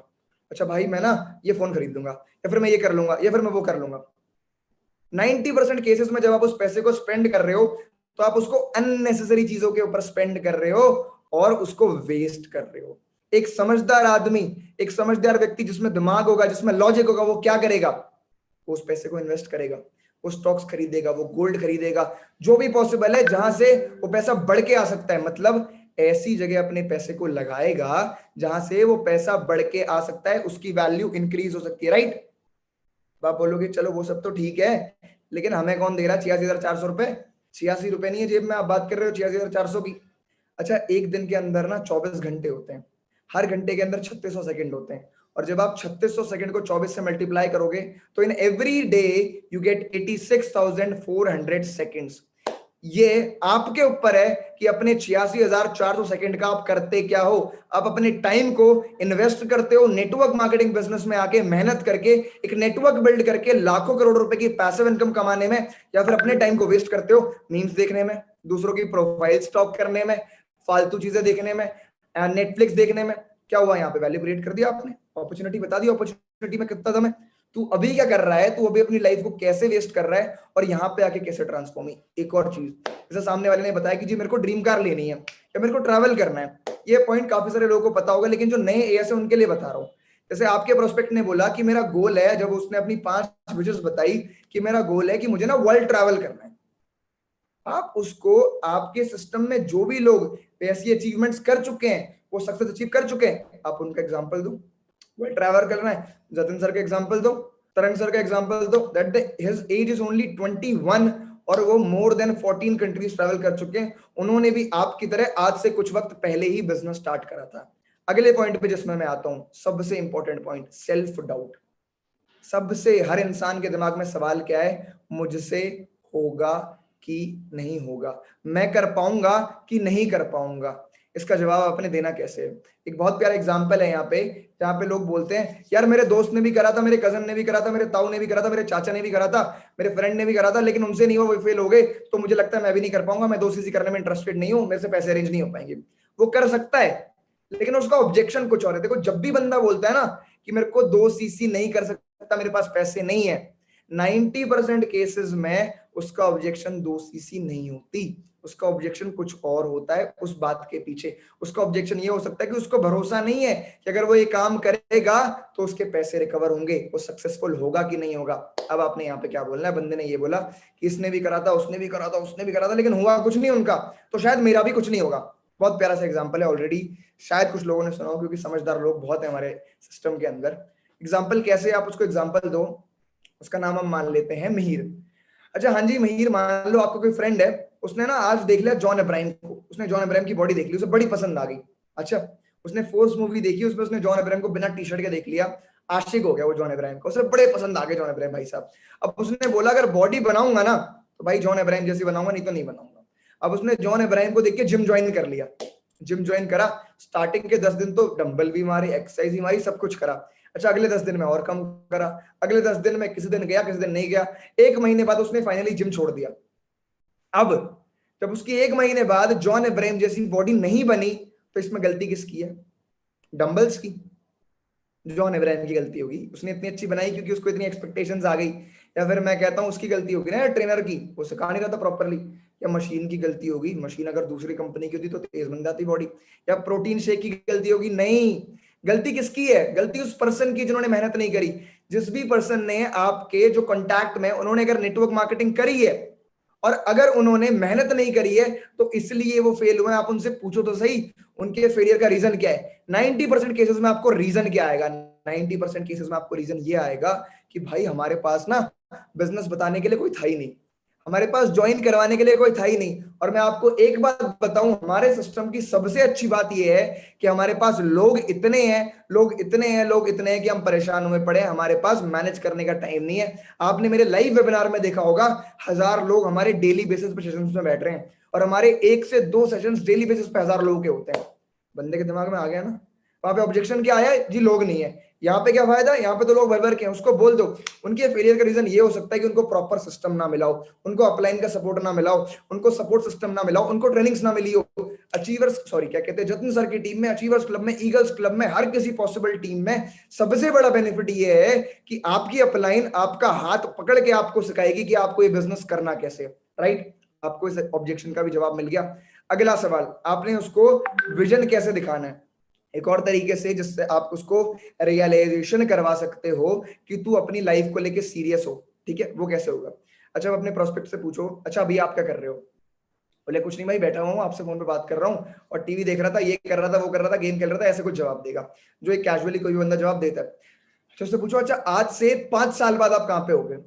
[SPEAKER 2] अच्छा भाई मैं ना ये फोन खरीद लूंगा, या फिर मैं ये कर लूंगा, या फिर मैं वो कर लूंगा। 90% केसेस में जब आप उस पैसे को स्पेंड कर रहे हो, तो आप उसको अननेसेसरी चीजों के ऊपर स्पेंड कर रहे हो और उसको वेस्ट कर रहे हो। एक समझदार आदमी, एक समझदार व्यक्ति जिसमें दिमाग होगा, जिसमें लॉजिक होगा, वो क्या करेगा? वो उस पैसे को इन्वेस्ट करेगा, वो स्टॉक्स खरीदेगा, वो गोल्ड खरीदेगा, जो भी पॉसिबल है जहां से वो पैसा बढ़ के आ सकता है। मतलब ऐसी जगह अपने पैसे को लगाएगा जहां से वो पैसा बढ़ के आ सकता है, उसकी वैल्यू इंक्रीज हो सकती है, राइट? आप बोलोगे चलो वो सब तो ठीक है, लेकिन हमें कौन दे रहा 86,400 रुपए? 86 रुपए नहीं है जेब में, आप बात कर रहे हो 86,400 की। अच्छा, एक दिन के अंदर ना 24 घंटे होते हैं, हर घंटे के अंदर 3600 सेकंड होते हैं, और जब आप 3600 सेकंड को 24 से मल्टीप्लाई करोगे तो in every day you get 86,400 seconds. ये आपके ऊपर है कि अपने 86,400 सेकंड का आप करते क्या हो। आप अपने टाइम को इन्वेस्ट करते हो नेटवर्क मार्केटिंग बिजनेस में आके, मेहनत करके, एक नेटवर्क बिल्ड करके लाखों करोड़ रुपए की पैसिव इनकम कमाने में, या फिर अपने टाइम को वेस्ट करते हो मीम्स देखने में, दूसरों की प्रोफाइल स्टॉक करने में, फालतू चीजें देखने में, नेटफ्लिक्स देखने में। क्या हुआ यहाँ पे? वैल्यू क्रिएट कर दिया आपने, अपॉर्चुनिटी बता दी, अपॉर्चुनिटी में कितना दम है। तू अभी क्या कर रहा है, तू अभी अपनी लाइफ को कैसे वेस्ट कर रहा है, और यहाँ पे आके कैसे ट्रांसफॉर्म। एक और चीज, जैसे सामने वाले ने बताया कि जी मेरे को ड्रीम कार लेनी है या मेरे को ट्रैवल करना है, ये पॉइंट काफी सारे लोगों को पता होगा, लेकिन जो नए एएस है उनके लिए बता रहा हूँ। जैसे आपके प्रोस्पेक्ट ने बोला कि मेरा गोल है, जब उसने अपनी 5 विशेस बताई कि मेरा गोल है कि मुझे ना वर्ल्ड ट्रैवल करना है, आप उसको, आपके सिस्टम में जो भी लोग ऐसी अचीवमेंट्स कर चुके हैं, वो सक्सेस अचीव कर चुके हैं, आप उनका एग्जांपल दो। वर्ल्ड ट्रैवल करना है, जतिन सर का एग्जांपल दो, तरंग सर का एग्जांपल दो, that his age is only 21 और वो मोर देन 14 कंट्रीज ट्रैवल कर चुके हैं। उन्होंने भी आपकी तरह आज से कुछ वक्त पहले ही बिजनेस स्टार्ट करा था। अगले पॉइंट पे जिसमें मैं आता हूं, सबसे इंपॉर्टेंट पॉइंट, सेल्फ डाउट। सबसे, हर इंसान के दिमाग में सवाल क्या है? मुझसे होगा कि नहीं होगा, मैं कर पाऊंगा कि नहीं कर पाऊंगा। इसका जवाब आपने देना कैसे है? एक बहुत प्यारा एग्जांपल है यहाँ पे, जहाँ पे लोग बोलते हैं यार मेरे दोस्त ने भी करा था, मेरे कजन ने भी करा था, मेरे ताऊ ने भी करा था, मेरे चाचा ने भी करा था, मेरे फ्रेंड ने भी करा था, लेकिन उनसे नहीं हुआ, वो फेल हो गए, तो मुझे लगता है मैं भी नहीं कर पाऊंगा, मैं 2 CC करने में इंटरेस्टेड नहीं हूँ, मेरे से पैसे अरेंज नहीं हो पाएंगे। वो कर सकता है, लेकिन उसका ऑब्जेक्शन कुछ और है। देखो, जब भी बंदा बोलता है ना कि मेरे को 2 CC नहीं कर सकता, मेरे पास पैसे नहीं है, 90% केसेस में उसका ऑब्जेक्शन 2 CC नहीं होती, उसका ऑब्जेक्शन कुछ और होता है उस बात के पीछे। उसका ऑब्जेक्शन ये हो सकता है कि उसको भरोसा नहीं है कि अगर वो ये काम करेगा तो उसके पैसे रिकवर होंगे, वो सक्सेसफुल होगा कि नहीं होगा। अब आपने यहाँ पे क्या बोलना है? बंदे ने ये बोला कि इसने भी करा था, उसने भी करा था, उसने भी करा था, लेकिन हुआ कुछ नहीं उनका, तो शायद मेरा भी कुछ नहीं होगा। बहुत प्यारा सा एग्जाम्पल है, ऑलरेडी शायद कुछ लोगों ने सुना हो, क्योंकि समझदार लोग बहुत है हमारे सिस्टम के अंदर। एग्जाम्पल कैसे? आप उसको एग्जाम्पल दो, उसका नाम हम मान लेते हैं मिहिर। अच्छा हाँ जी मिहिर, मान लो आपका कोई फ्रेंड है, उसने ना आज देख लिया जॉन अब्राहम को, उसने जॉन अब्राहम की बॉडी देख ली, उसे बड़ी पसंद आ गई। अच्छा, उसने फोर्स मूवी देखी, उसमें उसने जॉन अब्राहम को बिना टी शर्ट के देख लिया, आशिक हो गया वो जॉन अब्राहम को, उसे बड़े पसंद आ गए जॉन अब्राहम भाई साहब। अब उसने बोला अगर बॉडी बनाऊंगा ना तो भाई जॉन अब्राहम जैसी बनाऊंगा, नहीं तो नहीं बनाऊंगा। अब उसने जॉन अब्राहम को देख के जिम ज्वाइन कर लिया, जिम ज्वाइन करा, स्टार्टिंग के 10 दिन तो डंबल भी मारे, एक्सरसाइज भी मारी, सब कुछ करा। अच्छा, अगले 10 दिन में और कम करा, अगले 10 दिन में किसी दिन गया किसी दिन नहीं गया, 1 महीने बाद उसने फाइनली जिम छोड़ दिया। अब जब उसकी 1 महीने बाद जॉन अब्राहम जैसी बॉडी नहीं बनी, तो इसमें गलती किसकी है? डंबल्स की। जॉन अब्राहम की गलती होगी, उसने इतनी अच्छी बनाई क्योंकि उसको इतनी एक्सपेक्टेशंस आ गई, या फिर मैं कहता हूं उसकी गलती होगी ना ट्रेनर की, वो सिखा नहीं रहा था प्रॉपरली, या मशीन की गलती होगी, मशीन अगर दूसरी कंपनी की होती तो तेज बन जाती बॉडी, या प्रोटीन शेक की गलती होगी? नहीं, गलती किसकी है? गलती उस पर्सन की जिन्होंने मेहनत नहीं करी। जिस भी पर्सन ने आपके जो कॉन्टैक्ट में, उन्होंने अगर नेटवर्क मार्केटिंग करी है और अगर उन्होंने मेहनत नहीं करी है तो इसलिए वो फेल हुए। आप उनसे पूछो तो सही उनके फेलियर का रीजन क्या है। 90% केसेस में आपको रीजन क्या आएगा, 90% केसेस में आपको रीजन ये आएगा कि भाई हमारे पास ना बिजनेस बताने के लिए कोई था ही नहीं, हमारे पास ज्वाइन करवाने के लिए कोई था ही नहीं। और मैं आपको एक बात बताऊं, हमारे सिस्टम की सबसे अच्छी बात यह है कि हमारे पास लोग इतने हैं, लोग इतने हैं कि हम परेशान हुए पड़े हैं, हमारे पास मैनेज करने का टाइम नहीं है। आपने मेरे लाइव वेबिनार में देखा होगा 1000 लोग हमारे डेली बेसिस पे सेशंस में बैठ रहे हैं, और हमारे 1 से 2 सेशंस डेली बेसिस पे 1000 लोगों के होते हैं। बंदे के दिमाग में आ गया ना। वहां पे ऑब्जेक्शन क्या आया जी, लोग नहीं है। यहाँ पे क्या फायदा, यहाँ पे तो लोग भर भर के हैं। उसको बोल दो उनके फेलियर का रीजन ये हो सकता है कि उनको प्रॉपर सिस्टम ना मिला हो, उनको अपलाइन का सपोर्ट ना मिला हो, उनको सपोर्ट सिस्टम ना मिला हो, उनको ट्रेनिंग्स ना मिली हो। अचीवर्स क्या कहते हैं, जतिन सर की टीम में, अचीवर्स क्लब में, ईगल्स क्लब में, हर किसी पॉसिबल टीम में सबसे बड़ा बेनिफिट ये है कि आपकी अपलाइन आपका हाथ पकड़ के आपको सिखाएगी कि आपको ये बिजनेस करना कैसे, राइट। आपको इस ऑब्जेक्शन का भी जवाब मिल गया। अगला सवाल, आपने उसको विजन कैसे दिखाना है, एक और तरीके से जिससे आप उसको रियलाइजेशन करवा सकते हो कि तू अपनी लाइफ को लेके सीरियस हो, ठीक है। वो कैसे होगा, अच्छा अब अपने प्रोस्पेक्ट से पूछो, अच्छा अभी आप क्या कर रहे हो, बोले कुछ नहीं भाई बैठा हुआ हूँ आपसे फोन पे बात कर रहा हूँ और टीवी देख रहा था, ये कर रहा था, वो कर रहा था, गेम खेल रहा था, ऐसे कुछ जवाब देगा जो एक कैजुअली कोई भी बंदा जवाब देता है। तो उससे पूछो अच्छा आज से 5 साल बाद आप कहाँ पे होगे।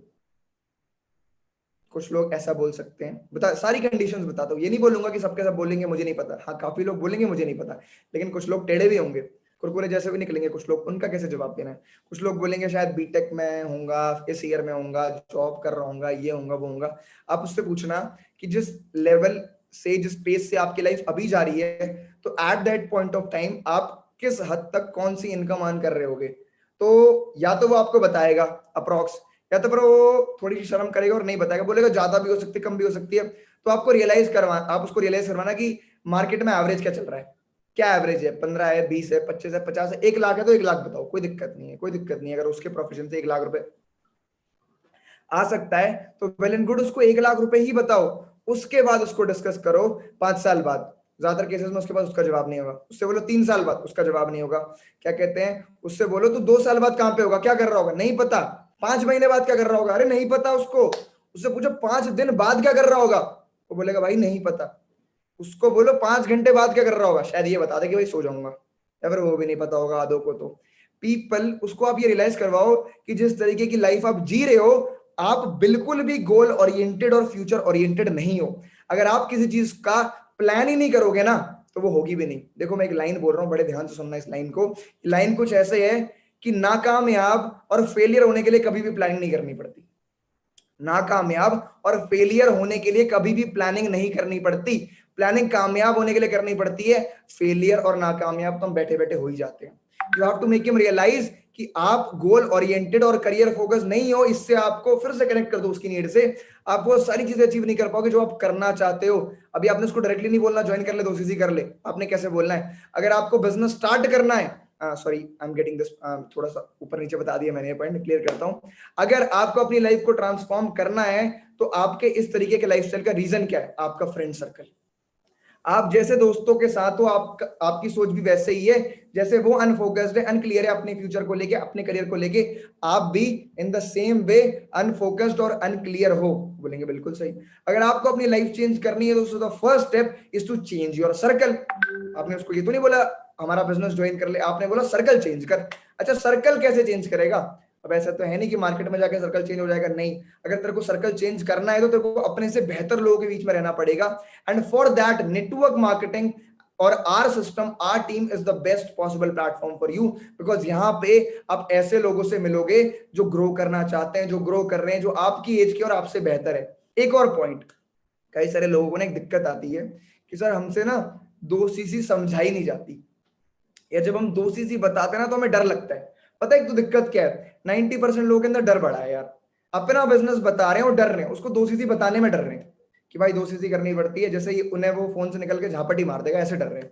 [SPEAKER 2] कुछ लोग ऐसा बोल सकते हैं, बता सारी कंडीशंस बताता हूँ, ये नहीं बोलूंगा कि सबके सब बोलेंगे मुझे नहीं पता, हाँ काफी लोग बोलेंगे मुझे नहीं पता, लेकिन कुछ लोग टेढ़े भी होंगे, कुरकुरे जैसे भी निकलेंगे कुछ लोग, उनका कैसे जवाब देना है। कुछ लोग बोलेंगे शायद बीटेक में होऊंगा, इस ईयर में होऊंगा, जॉब कर रहा हूँ, ये होऊंगा वो होऊंगा। आप उससे पूछना कि जिस लेवल से, जिस पेस से आपकी लाइफ अभी जा रही है, तो at that point of time आप किस हद तक कौन सी इनकम अर्न कर रहे होगे। तो या तो वो आपको बताएगा अप्रोक्स, या तो फिर वो थोड़ी सी शर्म करेगा और नहीं बताएगा, बोलेगा ज्यादा भी हो सकती है कम भी हो सकती है। तो आपको रियलाइज करवा, आप उसको रियलाइज करवाना कि मार्केट में एवरेज क्या चल रहा है, क्या एवरेज है, 15 है, 20 है, 25 है, 50 है, 1 लाख है तो 1 लाख बताओ, कोई दिक्कत नहीं है, कोई दिक्कत नहीं है। अगर उसके प्रोफेशन से 1 लाख रुपए आ सकता है तो वेल एंड गुड, उसको 1 लाख रुपए ही बताओ। उसके बाद उसको डिस्कस करो 5 साल बाद, ज्यादातर केसेस में उसके पास उसका जवाब नहीं होगा। उससे बोलो 3 साल बाद, उसका जवाब नहीं होगा। क्या कहते हैं, उससे बोलो तो 2 साल बाद कहां पे होगा, क्या कर रहा होगा, नहीं पता। 5 महीने बाद क्या कर रहा होगा, अरे नहीं पता उसको। उससे पूछो 5 दिन बाद क्या कर रहा होगा, वो बोलेगा भाई नहीं पता। उसको बोलो 5 घंटे बाद क्या कर रहा होगा, शायद ये बता दे कि भाई सो जाऊंगा, या फिर वो भी नहीं पता होगा आधों को। तो पीपल, उसको आप ये रियलाइज करवाओ कि जिस तरीके की लाइफ आप जी रहे हो, आप बिल्कुल भी गोल ओरिएंटेड और फ्यूचर ओरिएंटेड नहीं हो। अगर आप किसी चीज का प्लान ही नहीं करोगे ना तो वो होगी भी नहीं। देखो मैं एक लाइन बोल रहा हूँ, बड़े ध्यान से सुनना इस लाइन को। लाइन कुछ ऐसे है कि नाकामयाब और फेलियर होने के लिए कभी भी प्लानिंग नहीं करनी पड़ती। नाकामयाब और फेलियर होने के लिए कभी भी प्लानिंग नहीं करनी पड़ती। प्लानिंग कामयाब होने के लिए करनी पड़ती है, फेलियर और नाकामयाब तो हम बैठे बैठे हो ही जाते हैं। You have to make him realise कि आप गोल ओरिएंटेड और करियर फोकस नहीं हो। इससे आपको फिर से कनेक्ट कर दो उसकी नीड से, आप वो सारी चीजें अचीव नहीं कर पाओगे जो आप करना चाहते हो। अभी आपने उसको डायरेक्टली नहीं बोलना ज्वाइन कर ले 2 CC कर ले, आपने कैसे बोलना है, अगर आपको बिजनेस स्टार्ट करना है, sorry I am getting this, थोड़ा सा ऊपर नीचे बता दिया मैंने, ये पॉइंट क्लियर करता हूं। अगर आपको अपनी लाइफ को ट्रांसफॉर्म करना है तो आपके इस तरीके के लाइफस्टाइल का रीजन क्या है, आपका फ्रेंड सर्कल। आप जैसे दोस्तों के साथ हो, आपकी सोच भी वैसे ही है जैसे वो अनफोकस्ड है, अनक्लियर है अपने फ्यूचर को लेके, अपने करियर को लेके, आप भी in the same way unfocused और अनक्लियर हो। बोलेंगे बिल्कुल सही। अगर आपको अपनी लाइफ चेंज करनी है तो the first step is to change your circle. आपने उसको ये तो नहीं बोला हमारा बिजनेस ज्वाइन कर ले, आपने बोला सर्कल चेंज कर। अच्छा सर्कल कैसे चेंज करेगा, अब ऐसा तो है नहीं कि मार्केट में जाके सर्कल चेंज हो जाएगा, नहीं। अगर तेरे को सर्कल चेंज करना है तो तेरे को अपने से बेहतर लोगों के बीच में रहना पड़ेगा। And for that network marketing और our system, our team is the best possible platform for you, because यहाँ पे आप ऐसे लोगों से मिलोगे जो ग्रो करना चाहते हैं, जो ग्रो कर रहे हैं, जो आपकी एज के और आपसे बेहतर है। एक और पॉइंट, कई सारे लोगों को ना एक दिक्कत आती है कि सर हमसे ना 2 CC समझाई नहीं जाती, या जब हम 2 CC बताते हैं ना तो हमें डर लगता है। पता है एक तो दिक्कत क्या है, 90% लोगों के अंदर डर बड़ा है यार। अपना बिजनेस बता रहे हैं और डर रहे हैं, उसको 2 CC बताने में डर रहे हैं कि भाई 2 CC करनी पड़ती है, जैसे ही उन्हें वो फोन से निकल के झापटी मार देगा ऐसे डर रहे हैं।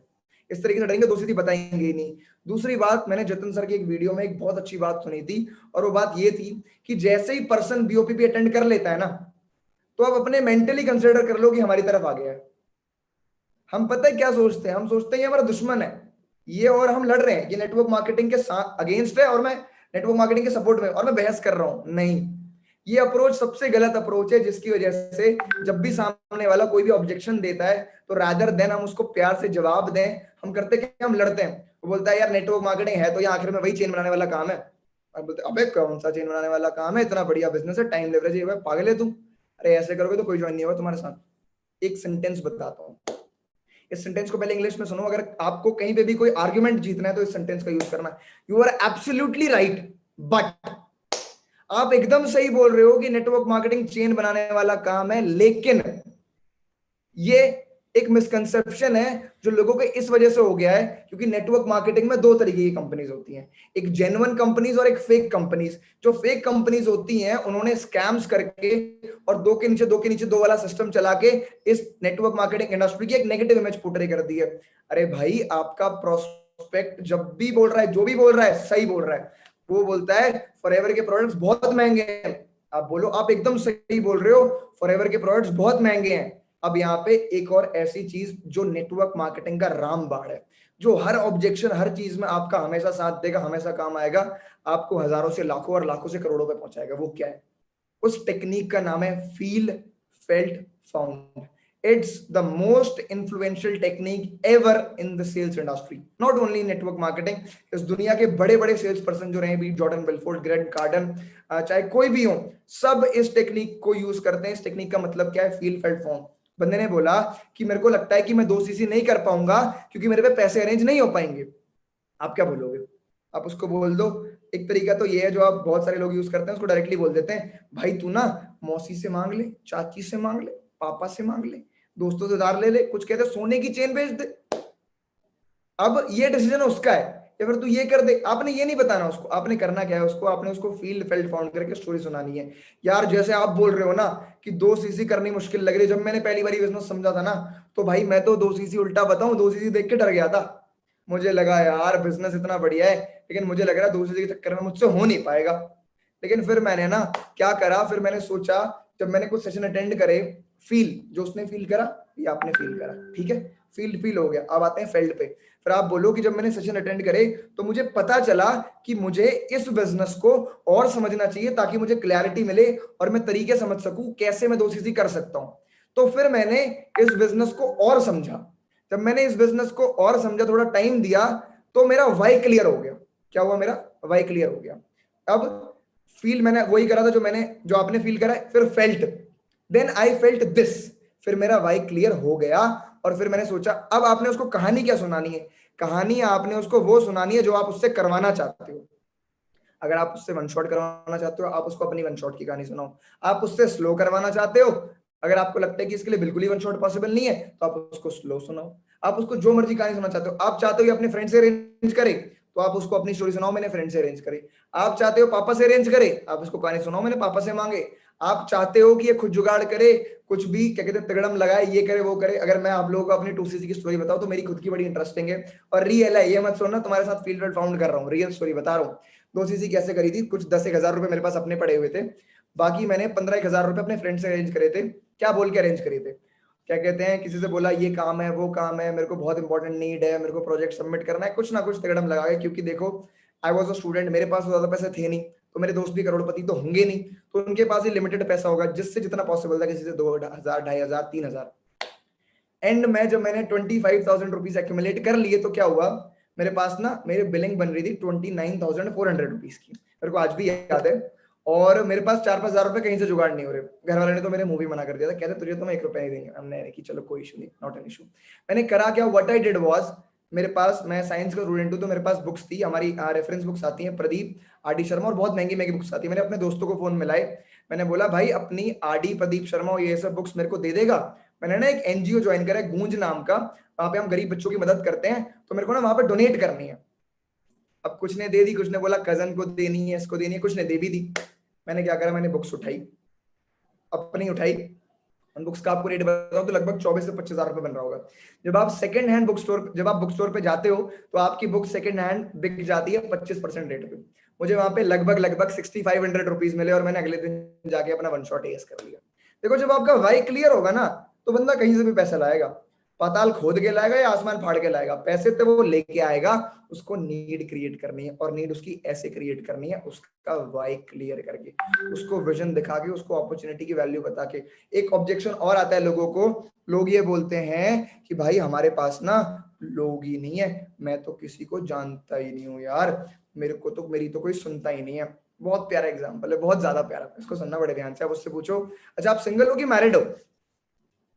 [SPEAKER 2] इस तरीके से डरेंगे, 2 CC बताएंगे ही नहीं। दूसरी बात, मैंने जतिन सर की एक वीडियो में एक बहुत अच्छी बात सुनी थी, और वो बात ये थी कि जैसे ही पर्सन BOPP अटेंड कर लेता है ना, तो आप अपने मेंटली कंसिडर कर लो कि हमारी तरफ आ गया है। हम पता है क्या सोचते हैं, हम सोचते हैं ये हमारा दुश्मन है ये, और हम लड़ रहे हैं, ये नेटवर्क मार्केटिंग के साथ अगेंस्ट है और मैं नेटवर्क मार्केटिंग के सपोर्ट में, और मैं बहस कर रहा हूं। नहीं, ये अप्रोच सबसे गलत अप्रोच है, जिसकी वजह से जब भी सामने वाला कोई भी ऑब्जेक्शन देता है तो रादर देन हम उसको प्यार से जवाब दें, हम करते क्या, हम लड़ते हैं। वो बोलता है यार नेटवर्क मार्केटिंग है तो ये आखिर में वही चेन बनाने वाला काम है। अब बोलते अबे कौन सा चेन बनाने वाला काम है, इतना बढ़िया बिजनेस है, टाइम लेवरेज है, पागल है तुम, अरे ऐसे करोगे तो कोई ज्वाइन नहीं होगा तुम्हारे साथ। एक सेंटेंस बताता हूँ, इस सेंटेंस को पहले इंग्लिश में सुनो, अगर आपको कहीं पे भी कोई आर्ग्यूमेंट जीतना है तो इस सेंटेंस का यूज करना। You are absolutely right, but आप एकदम सही बोल रहे हो कि नेटवर्क मार्केटिंग चेन बनाने वाला काम है, लेकिन ये एक मिसकंसेप्शन है जो लोगों को इस वजह से हो गया है क्योंकि नेटवर्क मार्केटिंग में दो तरीके की कंपनीज होती हैं, एक जेन्युइन कंपनीज और एक फेक कंपनीज। जो फेक कंपनीज होती हैं उन्होंने स्कैम्स करके और दो के नीचे दो वाला सिस्टम चला के इस नेटवर्क मार्केटिंग इंडस्ट्री की एक नेगेटिव इमेज पोर्ट्रे कर दी है। अरे भाई आपका प्रोस्पेक्ट जब भी बोल रहा है, जो भी बोल रहा है सही बोल रहा है, वो बोलता है फॉरएवर के प्रोडक्ट्स बहुत महंगे हैं, आप बोलो आप एकदम सही बोल रहे हो, फॉरएवर के प्रोडक्ट्स बहुत महंगे हैं। अब यहाँ पे एक और ऐसी चीज जो नेटवर्क मार्केटिंग का रामबाण है, जो हर ऑब्जेक्शन हर चीज में आपका हमेशा साथ देगा, हमेशा काम आएगा, आपको हजारों से लाखों और लाखों से करोड़ों पे पहुंचाएगा, वो क्या है? उस टेक्निक का नाम है feel felt found. It's the most influential technique ever in the sales industry, not only in network marketing। इस दुनिया के बड़े बड़े सेल्स पर्सन जो रहे, भी जॉर्डन बेलफोर्ड, ग्रेंट कार्डन, चाहे कोई भी हो, सब इस टेक्निक को यूज करते हैं। इस टेक्निक का मतलब क्या है? Feel felt found. बंदे ने बोला कि मेरे को लगता है कि मैं 2 सीसी नहीं कर पाऊंगा क्योंकि मेरे पे पैसे अरेंज नहीं हो पाएंगे। आप क्या बोलोगे? आप उसको बोल दो, एक तरीका तो ये है जो आप बहुत सारे लोग यूज करते हैं, उसको डायरेक्टली बोल देते हैं भाई तू ना मौसी से मांग ले, चाची से मांग ले, पापा से मांग ले, दोस्तों से उधार ले ले, कुछ कहते सोने की चेन बेच दे। अब ये डिसीजन उसका है, या फिर तू ये कर दे। आपने ये नहीं बताना उसको, आपने करना क्या है उसको, आपने उसको फील्ड फेल्ट फाउंड करके स्टोरी सुनानी है। यार जैसे आप बोल रहे हो ना कि 2 सीसी करनी मुश्किल लग रही है, जब मैंने पहली बार बिजनेस समझा था ना, तो भाई मैं तो 2 सीसी उल्टा बताऊं, 2 सीसी देख के डर गया था। मुझे लगा यार बिजनेस इतना बढ़िया है, लेकिन मुझे लग रहा है 2 सीसी के चक्कर में मुझसे हो नहीं पाएगा। लेकिन फिर मैंने ना क्या करा, फिर मैंने सोचा, जब मैंने कुछ सेशन अटेंड करे, फील जो उसने फील करा ये आपने फील करा, ठीक है, फील्ड फील हो गया। अब आते हैं फेल्ड पे। फिर आप बोलो कि जब मैंने सेशन अटेंड करे तो मुझे पता चला कि मुझे इस बिजनेस को और समझना चाहिए ताकि मुझे क्लैरिटी मिले और मैं तरीके समझ सकूं कैसे मैं 2 सीसी कर सकता हूं। तो फिर मैंने इस बिजनेस को और समझा। जब मैंने इस बिजनेस को और समझा, थोड़ा टाइम दिया, तो मेरा वाई क्लियर हो गया। क्या हुआ? मेरा वाई क्लियर हो गया। अब फील मैंने वही करा था जो आपने फील करा है। फिर felt, then I felt this, फिर मेरा वाई क्लियर हो गया। और फिर मैंने सोचा अब आपने उसको कहानी क्या सुनानी है? कहानी आपने उसको वो सुनानी है जो आप उससे करवाना चाहते हो। अगर आप उससे वन शॉट करवाना चाहते हो, आप उसको अपनी वन शॉट की कहानी सुनाओ। आप उससे स्लो करवाना चाहते हो, अगर आपको लगता है कि इसके लिए बिल्कुल ही वन शॉट पॉसिबल नहीं है, तो आप उसको स्लो सुनाओ। आप उसको जो मर्जी कहानी सुना चाहते हो, आप चाहते हो अपने फ्रेंड से अरेंज करे, तो आप उसको अपनी स्टोरी सुनाओ, मैंने फ्रेंड से अरेंज करे। आप चाहते हो पापा से अरेंज करे, आप उसको कहानी सुनाओ, मैंने पापा से मांगे। आप चाहते हो कि ये खुद जुगाड़ करे, कुछ भी क्या कहते हैं तिगड़म लगाए, ये करे वो करे। अगर मैं आप लोगों को अपनी 2 सीसी की स्टोरी बताऊं तो मेरी खुद की बड़ी इंटरेस्टिंग है और रियल है, ये मत सुनना तुम्हारे साथ फील्ड फाउंड कर रहा हूँ, रियल स्टोरी बता रहा हूँ। 2 सीसी कैसे करी थी? कुछ 10-1 हजार रुपए मेरे पास अपने पड़े हुए थे, बाकी मैंने 15-1 हजार रुपए अपने फ्रेंड से अरेंज करे थे। क्या बोल के अरेंज करे थे? क्या कहते हैं, किसी से बोला ये काम है वो काम है, मेरे को बहुत इंपॉर्टेंट नीड है, मेरे को प्रोजेक्ट सबमिट करना है, कुछ ना कुछ तिगड़म लगा के। क्योंकि देखो आई वॉज अ स्टूडेंट, मेरे पास ज्यादा पैसे थे नहीं, तो मेरे दोस्त भी करोड़पति तो होंगे नहीं, तो उनके पास ही लिमिटेड पैसा होगा, जिससे जितना पॉसिबल था, किसी से 2,000, 2,500, 3,000। एंड में जब मैंने 25,000 रुपीज एक्यूमुलेट कर लिए तो क्या हुआ, मेरे पास ना मेरी बिलिंग बन रही थी 29,400 रुपीज की, मेरे को आज भी याद है। और मेरे पास 4-5 हजार रुपए कहीं से जुगाड़ नहीं हो रहे। घर वाले ने तो मेरे मुंह भी मना कर दिया था, कहते तुझे तो मैं 1 रुपया नहीं देंगे। हमने कि चलो कोई इशू नहीं, नॉट एन इशू। मैंने करा क्या, व्हाट आई डिड वाज, मेरे पास, मैं साइंस का स्टूडेंट हूँ, तो मेरे पास बुक्स थी, हमारी रेफरेंस बुक्स आती हैं, प्रदीप, आर डी शर्मा, और बहुत महंगी महंगी बुक्स आती है। मैंने अपने दोस्तों को फोन मिलाए, मैंने बोला भाई अपनी आर डी प्रदीप शर्मा और ये सब बुक्स मेरे को दे देगा। मैंने ना एक एनजीओ ज्वाइन करा है गूंज नाम का, वहां पे हम गरीब बच्चों की मदद करते हैं, तो मेरे को ना वहां पे डोनेट करनी है। अब कुछ ने दे दी, कुछ ने बोला कजन को देनी है, इसको देनी है, कुछ ने दे भी दी। मैंने क्या करा, मैंने बुक्स उठाई, अपनी उठाई। उन बुक्स का आपको रेट बताऊं तो लगभग 24 से 25 हजार रुपए बन रहा होगा। जब आप सेकंड हैंड बुक स्टोर, जब आप बुक स्टोर पे जाते हो तो आपकी बुक सेकंड हैंड बिक जाती है 25% रेट पे। मुझे वहां पे लगभग 6500 रुपीज मिले और मैंने अगले दिन जाके अपना वन शॉट एस कर लिया। देखो जब आपका वाई क्लियर होगा ना, तो बंदा कहीं से भी पैसा लाएगा। पाताल खोद के लाएगा या आसमान फाड़ के लाएगा? पैसे तो वो लेके आएगा, उसको नीड क्रिएट करनी है, और नीड उसकी ऐसे क्रिएट करनी है, उसका वाई क्लियर करके, उसको विजन दिखा के, उसको अपॉर्चुनिटी की वैल्यू बता के। एक ऑब्जेक्शन और आता है लोगों को, लोग ये बोलते हैं कि भाई हमारे पास ना लोग ही नहीं है, मैं तो किसी को जानता ही नहीं हूँ यार, मेरे को तो मेरी तो कोई सुनता ही नहीं है। बहुत प्यारा एग्जाम्पल है, बहुत ज्यादा प्यारा, इसको सुनना बड़े ध्यान से। आप उससे पूछो, अच्छा आप सिंगल हो कि मैरिड हो?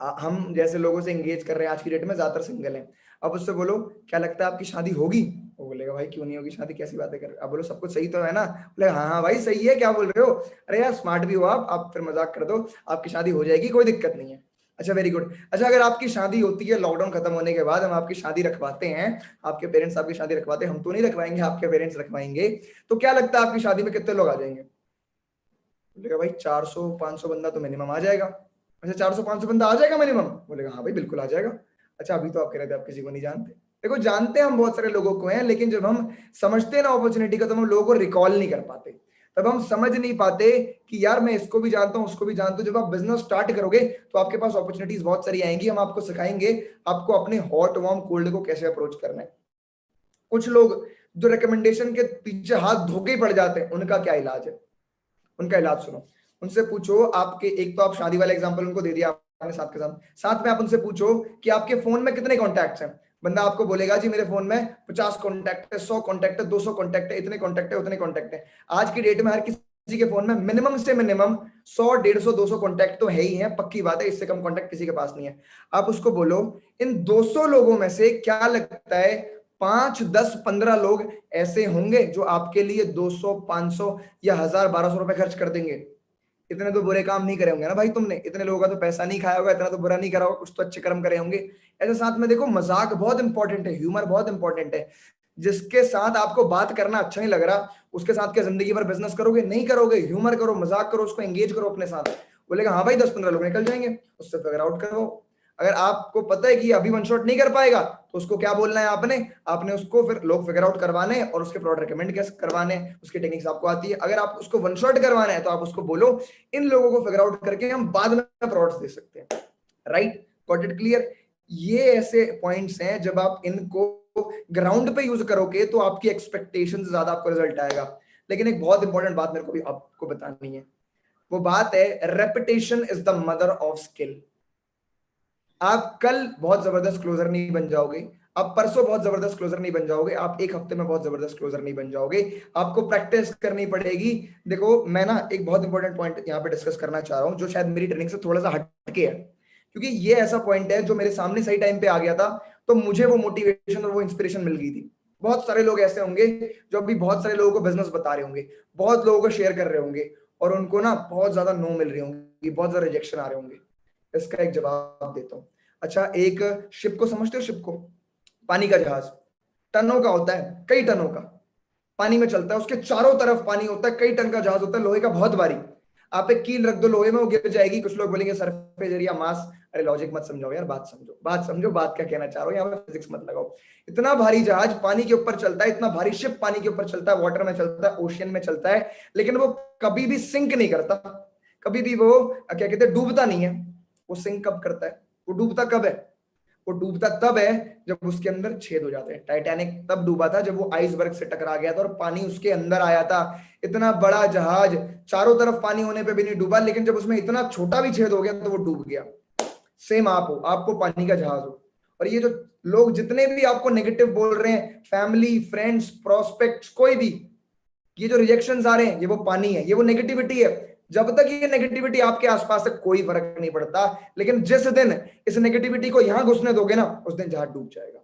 [SPEAKER 2] हम जैसे लोगों से एंगेज कर रहे हैं आज की डेट में, ज्यादातर सिंगल हैं। अब उससे बोलो क्या लगता है आपकी शादी होगी? वो बोलेगा भाई क्यों नहीं होगी शादी, कैसी बातें कर रहे हो? आप बोलो सब कुछ सही तो है ना? बोले हाँ हाँ भाई सही है, क्या बोल रहे हो? अरे यार स्मार्ट भी हो आप फिर मजाक कर दो, आपकी शादी हो जाएगी, कोई दिक्कत नहीं है। अच्छा वेरी गुड। अच्छा अगर आपकी शादी होती है लॉकडाउन खत्म होने के बाद, हम आपकी शादी रखवाते हैं, आपके पेरेंट्स आपकी शादी रखवाते हैं, हम तो नहीं रखवाएंगे, आपके पेरेंट्स रखवाएंगे, तो क्या लगता है आपकी शादी में कितने लोग आ जाएंगे? बोलेगा भाई 400-500 बंदा तो मिनिमम आ जाएगा। अच्छा 400-500 बंदा आ जाएगा मिनिमम? बोलेगा हाँ भाई बिल्कुल आ जाएगा। अच्छा अभी तो आप कह रहे थे आप किसी को नहीं जानते। देखो जानते हम बहुत सारे लोगों को हैं, लेकिन जब हम समझते हैं ना अपॉर्चुनिटी का, तो हम लोगों को रिकॉल नहीं कर पाते, तब हम समझ नहीं पाते कि यार मैं इसको भी जानता हूँ उसको भी जानता हूँ। जब आप बिजनेस स्टार्ट करोगे तो आपके पास अपॉर्चुनिटीज बहुत सारी आएंगी, हम आपको सिखाएंगे आपको अपने हॉट वार्म कोल्ड को कैसे अप्रोच करना है। कुछ लोग जो रिकमेंडेशन के पीछे हाथ धोके ही पड़ जाते हैं, उनका क्या इलाज है? उनका इलाज सुनो, उनसे पूछो आपके, एक तो आप शादी वाला एग्जांपल उनको दे दिया आपने साथ के साथ, साथ में आप उनसे पूछो कि आपके फोन में कितने कॉन्टैक्ट्स हैं। बंदा आपको बोलेगा जी मेरे फोन में 50 कॉन्टैक्ट है, 100 कॉन्टैक्ट है, 200 कॉन्टैक्ट है, इतने कॉन्टैक्ट है, उतने कॉन्टैक्ट है। आज की डेट में हर किसी के फोन में मिनिमम से मिनिमम 100, 150, 200 कॉन्टैक्ट तो है ही है, पक्की बात है, इससे कम कॉन्टैक्ट किसी के पास नहीं है। आप उसको बोलो इन 200 लोगों में से क्या लगता है 5, 10, 15 लोग ऐसे होंगे जो आपके लिए 200, 500 या 1000, 1200 रुपए खर्च कर देंगे? इतने तो बुरे काम नहीं करे होंगे ना भाई तुमने, इतने लोगों का तो पैसा नहीं खाया होगा, इतना तो बुरा नहीं करा होगा, कुछ तो अच्छे कर्म करे होंगे। ऐसे साथ में देखो मजाक बहुत इंपॉर्टेंट है, ह्यूमर बहुत इंपॉर्टेंट है। जिसके साथ आपको बात करना अच्छा नहीं लग रहा, उसके साथ क्या जिंदगी भर बिजनेस करोगे? नहीं करोगे। ह्यूमर करो, मजाक करो, उसको एंगेज करो अपने साथ। बोलेगा हाँ भाई 10-15 लोग निकल जाएंगे, उससे फिगर आउट करो। अगर आपको पता है कि अभी वन शॉट नहीं कर पाएगा, तो उसको क्या बोलना है आपने? आपने उसको फिर लोग फिगर आउट करवाने और उसके प्रोडक्ट रिकमेंड कैसे करवाने, उसकी टेक्निक्स आपको आती है। अगर आप उसको वन शॉट करवाना है तो आप उसको बोलो इन लोगों को फिगर आउट करके हम बाद में प्रोडक्ट्स दे सकते हैं। Right, got it clear? ये ऐसे पॉइंट्स हैं, जब आप इनको ग्राउंड पे यूज करोगे तो आपकी एक्सपेक्टेशन से ज्यादा आपको रिजल्ट आएगा। लेकिन एक बहुत इंपॉर्टेंट बात मेरे को भी आपको बतानी है, वो बात है repetition is the mother of skill. आप कल बहुत जबरदस्त क्लोजर नहीं बन जाओगे, आप परसों बहुत जबरदस्त क्लोजर नहीं बन जाओगे, आप एक हफ्ते में बहुत जबरदस्त क्लोजर नहीं बन जाओगे, आपको प्रैक्टिस करनी पड़ेगी। देखो मैं ना एक बहुत इंपॉर्टेंट पॉइंट यहाँ पे डिस्कस करना चाह रहा हूँ, जो शायद मेरी ट्रेनिंग से थोड़ा सा हटके है, क्योंकि ये ऐसा पॉइंट है जो मेरे सामने सही टाइम पे आ गया था, तो मुझे वो मोटिवेशन और वो इंस्पिरेशन मिल गई थी। बहुत सारे लोग ऐसे होंगे जो अभी बहुत सारे लोगों को बिजनेस बता रहे होंगे, बहुत लोगों को शेयर कर रहे होंगे, और उनको ना बहुत ज्यादा नो मिल रही होंगी, बहुत ज्यादा रिजेक्शन आ रहे होंगे। इसका एक जवाब देता हूँ। अच्छा एक शिप को समझते हो? शिप को, पानी का जहाज, टनों का होता है, कई टनों का, पानी में चलता है, उसके चारों तरफ पानी होता है, कई टन का जहाज होता है, लोहे का बहुत भारी। आप एक कील रख दो लोहे में, वो गिर जाएगी। कुछ लोग बोलेंगे सरफेस एरिया मास। अरे लॉजिक मत समझाओ यार, बात समझो, बात समझो, बात क्या कहना चाह रहा हूँ, यहाँ पे फिजिक्स मत लगाओ। इतना भारी जहाज पानी के ऊपर चलता है, इतना भारी शिप पानी के ऊपर चलता है, वाटर में चलता है, ओशियन में चलता है, लेकिन वो कभी भी सिंक नहीं करता, कभी भी वो क्या कहते हैं डूबता नहीं है। वो सिंक कब करता है? वो डूबता कब है? वो डूबता तब है जब उसके अंदर छेद हो जाते हैं। टाइटैनिक तब डूबा था जब वो आइसबर्ग से टकरा गया था और पानी उसके अंदर आया था। इतना बड़ा जहाज चारों तरफ पानी होने पे भी नहीं डूबा, लेकिन जब उसमें इतना छोटा भी छेद हो गया तो वो डूब गया। सेम आप हो, आपको पानी का जहाज हो। और ये जो लोग जितने भी आपको नेगेटिव बोल रहे हैं, फैमिली, फ्रेंड्स, प्रोस्पेक्ट्स, कोई भी, ये जो रिजेक्शंस आ रहे हैं, ये वो पानी है, ये वो नेगेटिविटी है। जब तक ये नेगेटिविटी आपके आसपास है कोई फर्क नहीं पड़ता, लेकिन जिस दिन इस नेगेटिविटी को यहां घुसने दोगे ना, उस दिन जहाज डूब जाएगा।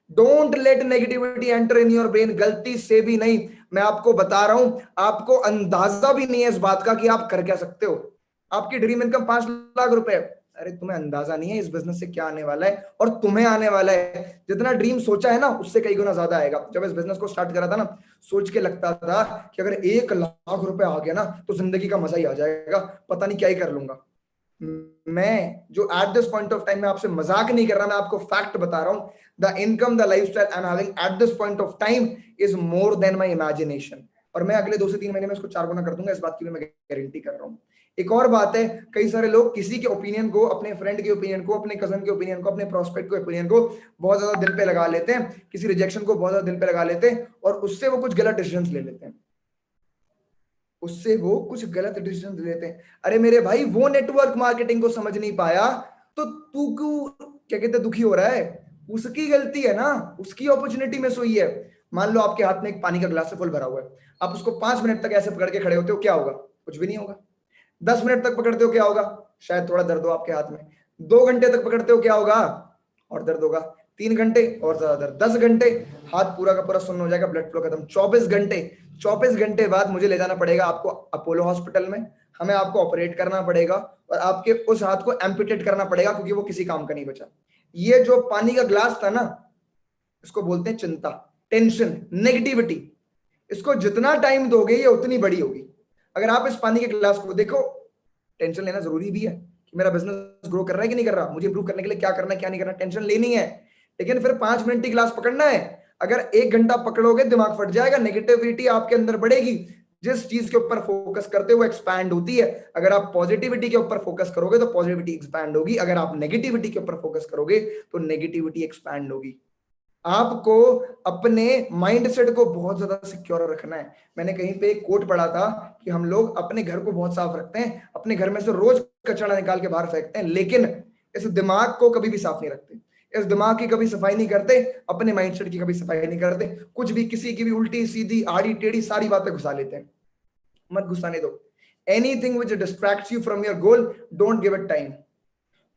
[SPEAKER 2] Don't let negativity enter in your brain, गलती से भी नहीं। मैं आपको बता रहा हूं, आपको अंदाजा भी नहीं है इस बात का कि आप कर क्या सकते हो। आपकी ड्रीम इनकम 5 लाख रुपए, अरे तुम्हें अंदाजा नहीं है इस बिजनेस से क्या आने वाला है, और तुम्हें आने वाला है। जितना ड्रीम सोचा है ना, उससे कई गुना ज्यादा आएगा। जब इस बिजनेस को स्टार्ट करा था ना, सोच के लगता था कि अगर 1 लाख रुपए आ गया ना तो जिंदगी का मजा ही आ जाएगा, पता नहीं क्या ही कर लूंगा। मैं जो at this point of time में आपसे मजाक नहीं कर रहा, मैं आपको फैक्ट बता रहा हूं। The income, the lifestyle I am having at this point of time is more than my imagination. और मैं अगले 2 से 3 महीने में इसको 4 गुना कर दूंगा, इस बात की भी मैं गारंटी कर रहा हूँ। एक और बात है, कई सारे लोग किसी के ओपिनियन को, अपने फ्रेंड के ओपिनियन को, अपने कजन के ओपिनियन को, अपने प्रोस्पेक्ट के ओपिनियन को बहुत ज्यादा दिल पे लगा लेते हैं, किसी रिजेक्शन को बहुत ज्यादा दिल पे लगा लेते हैं और उससे वो कुछ गलत डिसीजन ले लेते हैं, उससे वो कुछ गलत डिसीजन ले लेते हैं। अरे मेरे भाई, वो नेटवर्क मार्केटिंग को समझ नहीं पाया तो तू क्यों, क्या कहते हैं, दुखी हो रहा है? उसकी गलती है ना, उसकी अपॉर्चुनिटी मिस हुई है। मान लो आपके हाथ में एक पानी का ग्लास फुल भरा हुआ है, आप उसको 5 मिनट तक ऐसे पकड़ के खड़े होते हो, क्या होगा? कुछ भी नहीं होगा। 10 मिनट तक पकड़ते हो, क्या होगा? शायद थोड़ा दर्द हो आपके हाथ में। 2 घंटे तक पकड़ते हो, क्या होगा? और दर्द होगा। 3 घंटे और ज्यादा दर्द। 10 घंटे, हाथ पूरा का पूरा सुन्न हो जाएगा, ब्लड फ्लो खत्म। 24 घंटे बाद मुझे ले जाना पड़ेगा आपको अपोलो हॉस्पिटल में, हमें आपको ऑपरेट करना पड़ेगा और आपके उस हाथ को एम्पुटेट करना पड़ेगा, क्योंकि वो किसी काम का नहीं बचा। ये जो पानी का ग्लास था ना, इसको बोलते हैं चिंता, टेंशन, नेगेटिविटी। इसको जितना टाइम दोगे ये उतनी बड़ी होगी। अगर आप इस पानी के ग्लास को देखो, टेंशन लेना जरूरी भी है कि मेरा बिजनेस ग्रो कर रहा है कि नहीं कर रहा, मुझे इंप्रूव करने के लिए क्या करना है क्या नहीं करना, टेंशन लेनी है। लेकिन फिर 5 मिनट ही ग्लास पकड़ना है। अगर 1 घंटा पकड़ोगे दिमाग फट जाएगा, नेगेटिविटी आपके अंदर बढ़ेगी। जिस चीज के ऊपर फोकस करते हो वो एक्सपैंड होती है। अगर आप पॉजिटिविटी के ऊपर फोकस करोगे तो पॉजिटिविटी एक्सपैंड होगी, अगर आप नेगेटिविटी के ऊपर फोकस करोगे तो नेगेटिविटी एक्सपैंड होगी। आपको अपने माइंडसेट को बहुत ज्यादा सिक्योर रखना है। मैंने कहीं पे एक कोट पढ़ा था कि हम लोग अपने घर को बहुत साफ रखते हैं, अपने घर में से रोज कचरा निकाल के बाहर फेंकते हैं, लेकिन इस दिमाग को कभी भी साफ नहीं रखते, इस दिमाग की कभी सफाई नहीं करते, अपने माइंडसेट की कभी सफाई नहीं करते। कुछ भी, किसी की भी उल्टी सीधी आड़ी टेढ़ी सारी बातें घुसा लेते हैं। मत घुसाने दो। Anything which distracts you from your goal, don't give it time.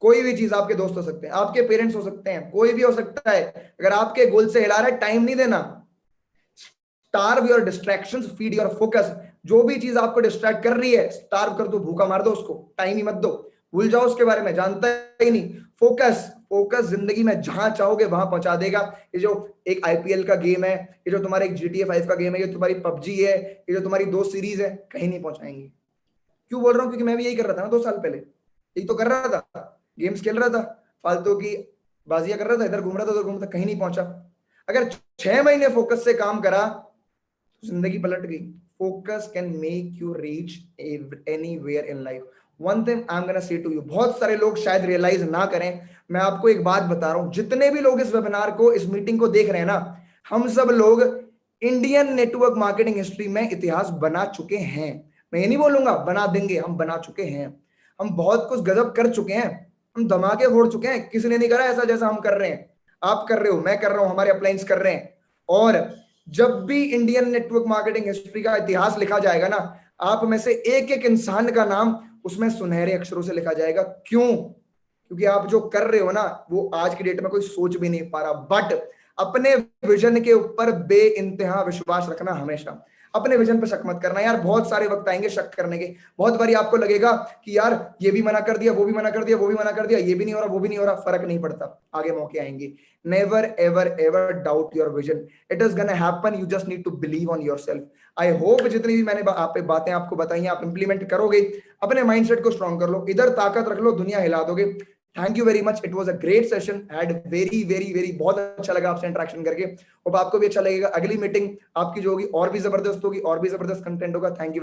[SPEAKER 2] कोई भी चीज, आपके दोस्त हो सकते हैं, आपके पेरेंट्स हो सकते हैं, कोई भी हो सकता है, अगर आपके गोल से हिला रहा है, टाइम नहीं देना। Starve your distractions, feed your focus. जो भी चीज आपको डिस्ट्रैक्ट कर रही है, स्टार्व कर दो, भूखा मार दो उसको, टाइम ही मत दो, भूल जाओ उसके बारे में, जानता ही नहीं। फोकस, फोकस जिंदगी में जहां चाहोगे वहां पहुंचा देगा। ये जो एक आईपीएल का गेम है, ये जो तुम्हारा एक GTA 5 का गेम है, ये तुम्हारी पबजी है, ये जो तुम्हारी 2 सीरीज है, कहीं नहीं पहुंचाएंगे। क्यों बोल रहा हूँ? क्योंकि मैं भी यही कर रहा था ना 2 साल पहले, यही तो कर रहा था, गेम्स खेल रहा था, फालतू की बाजियां कर रहा था, इधर घूम रहा था उधर घूम रहा था, कहीं नहीं पहुंचा। अगर 6 महीने फोकस से काम करा तो जिंदगी पलट गई। Focus can make you reach anywhere in life. One thing I am gonna say to you, बहुत सारे लोग शायद रियलाइज ना करें, मैं आपको एक बात बता रहा हूं, जितने भी लोग इस वेबिनार को, इस मीटिंग को देख रहे हैं ना, हम सब लोग इंडियन नेटवर्क मार्केटिंग हिस्ट्री में इतिहास बना चुके हैं। मैं ये नहीं बोलूंगा बना देंगे, हम बना चुके हैं। हम बहुत कुछ गजब कर चुके हैं, हम धमाके फोड़ चुके हैं। किसी ने नहीं करा ऐसा जैसा हम कर रहे हैं, आप कर रहे हो, मैं कर रहा हूं, हमारे अपलाइंस कर रहे हैं। और जब भी इंडियन नेटवर्क मार्केटिंग हिस्ट्री का इतिहास लिखा जाएगा ना, आप में से एक एक इंसान का नाम उसमें सुनहरे अक्षरों से लिखा जाएगा। क्यों? क्योंकि आप जो कर रहे हो ना, वो आज की डेट में कोई सोच भी नहीं पा रहा। बट अपने विजन के ऊपर बेइंतहा विश्वास रखना हमेशा, अपने विजन पे शक मत करना यार। बहुत सारे वक्त आएंगे शक करने के, बहुत बारी आपको लगेगा कि यार ये भी मना कर दिया, वो भी मना कर दिया, वो भी मना कर दिया, ये भी नहीं हो रहा, वो भी नहीं हो रहा, फर्क नहीं पड़ता, आगे मौके आएंगे। Never ever ever doubt your vision, it is gonna happen, you just need to believe on yourself. I hope जितनी भी मैंने आप पे बातें आपको बताई हैं, आप इंप्लीमेंट करोगे, अपने माइंडसेट को स्ट्रॉन्ग कर लो, इधर ताकत रख लो, दुनिया हिला दोगे। Thank you very much, it was a great session, had very very very, बहुत अच्छा लगा आपसे इंटरेक्शन करके, और आपको भी अच्छा लगेगा। अगली मीटिंग आपकी जो होगी और भी जबरदस्त होगी, और भी जबरदस्त कंटेंट होगा। Thank you very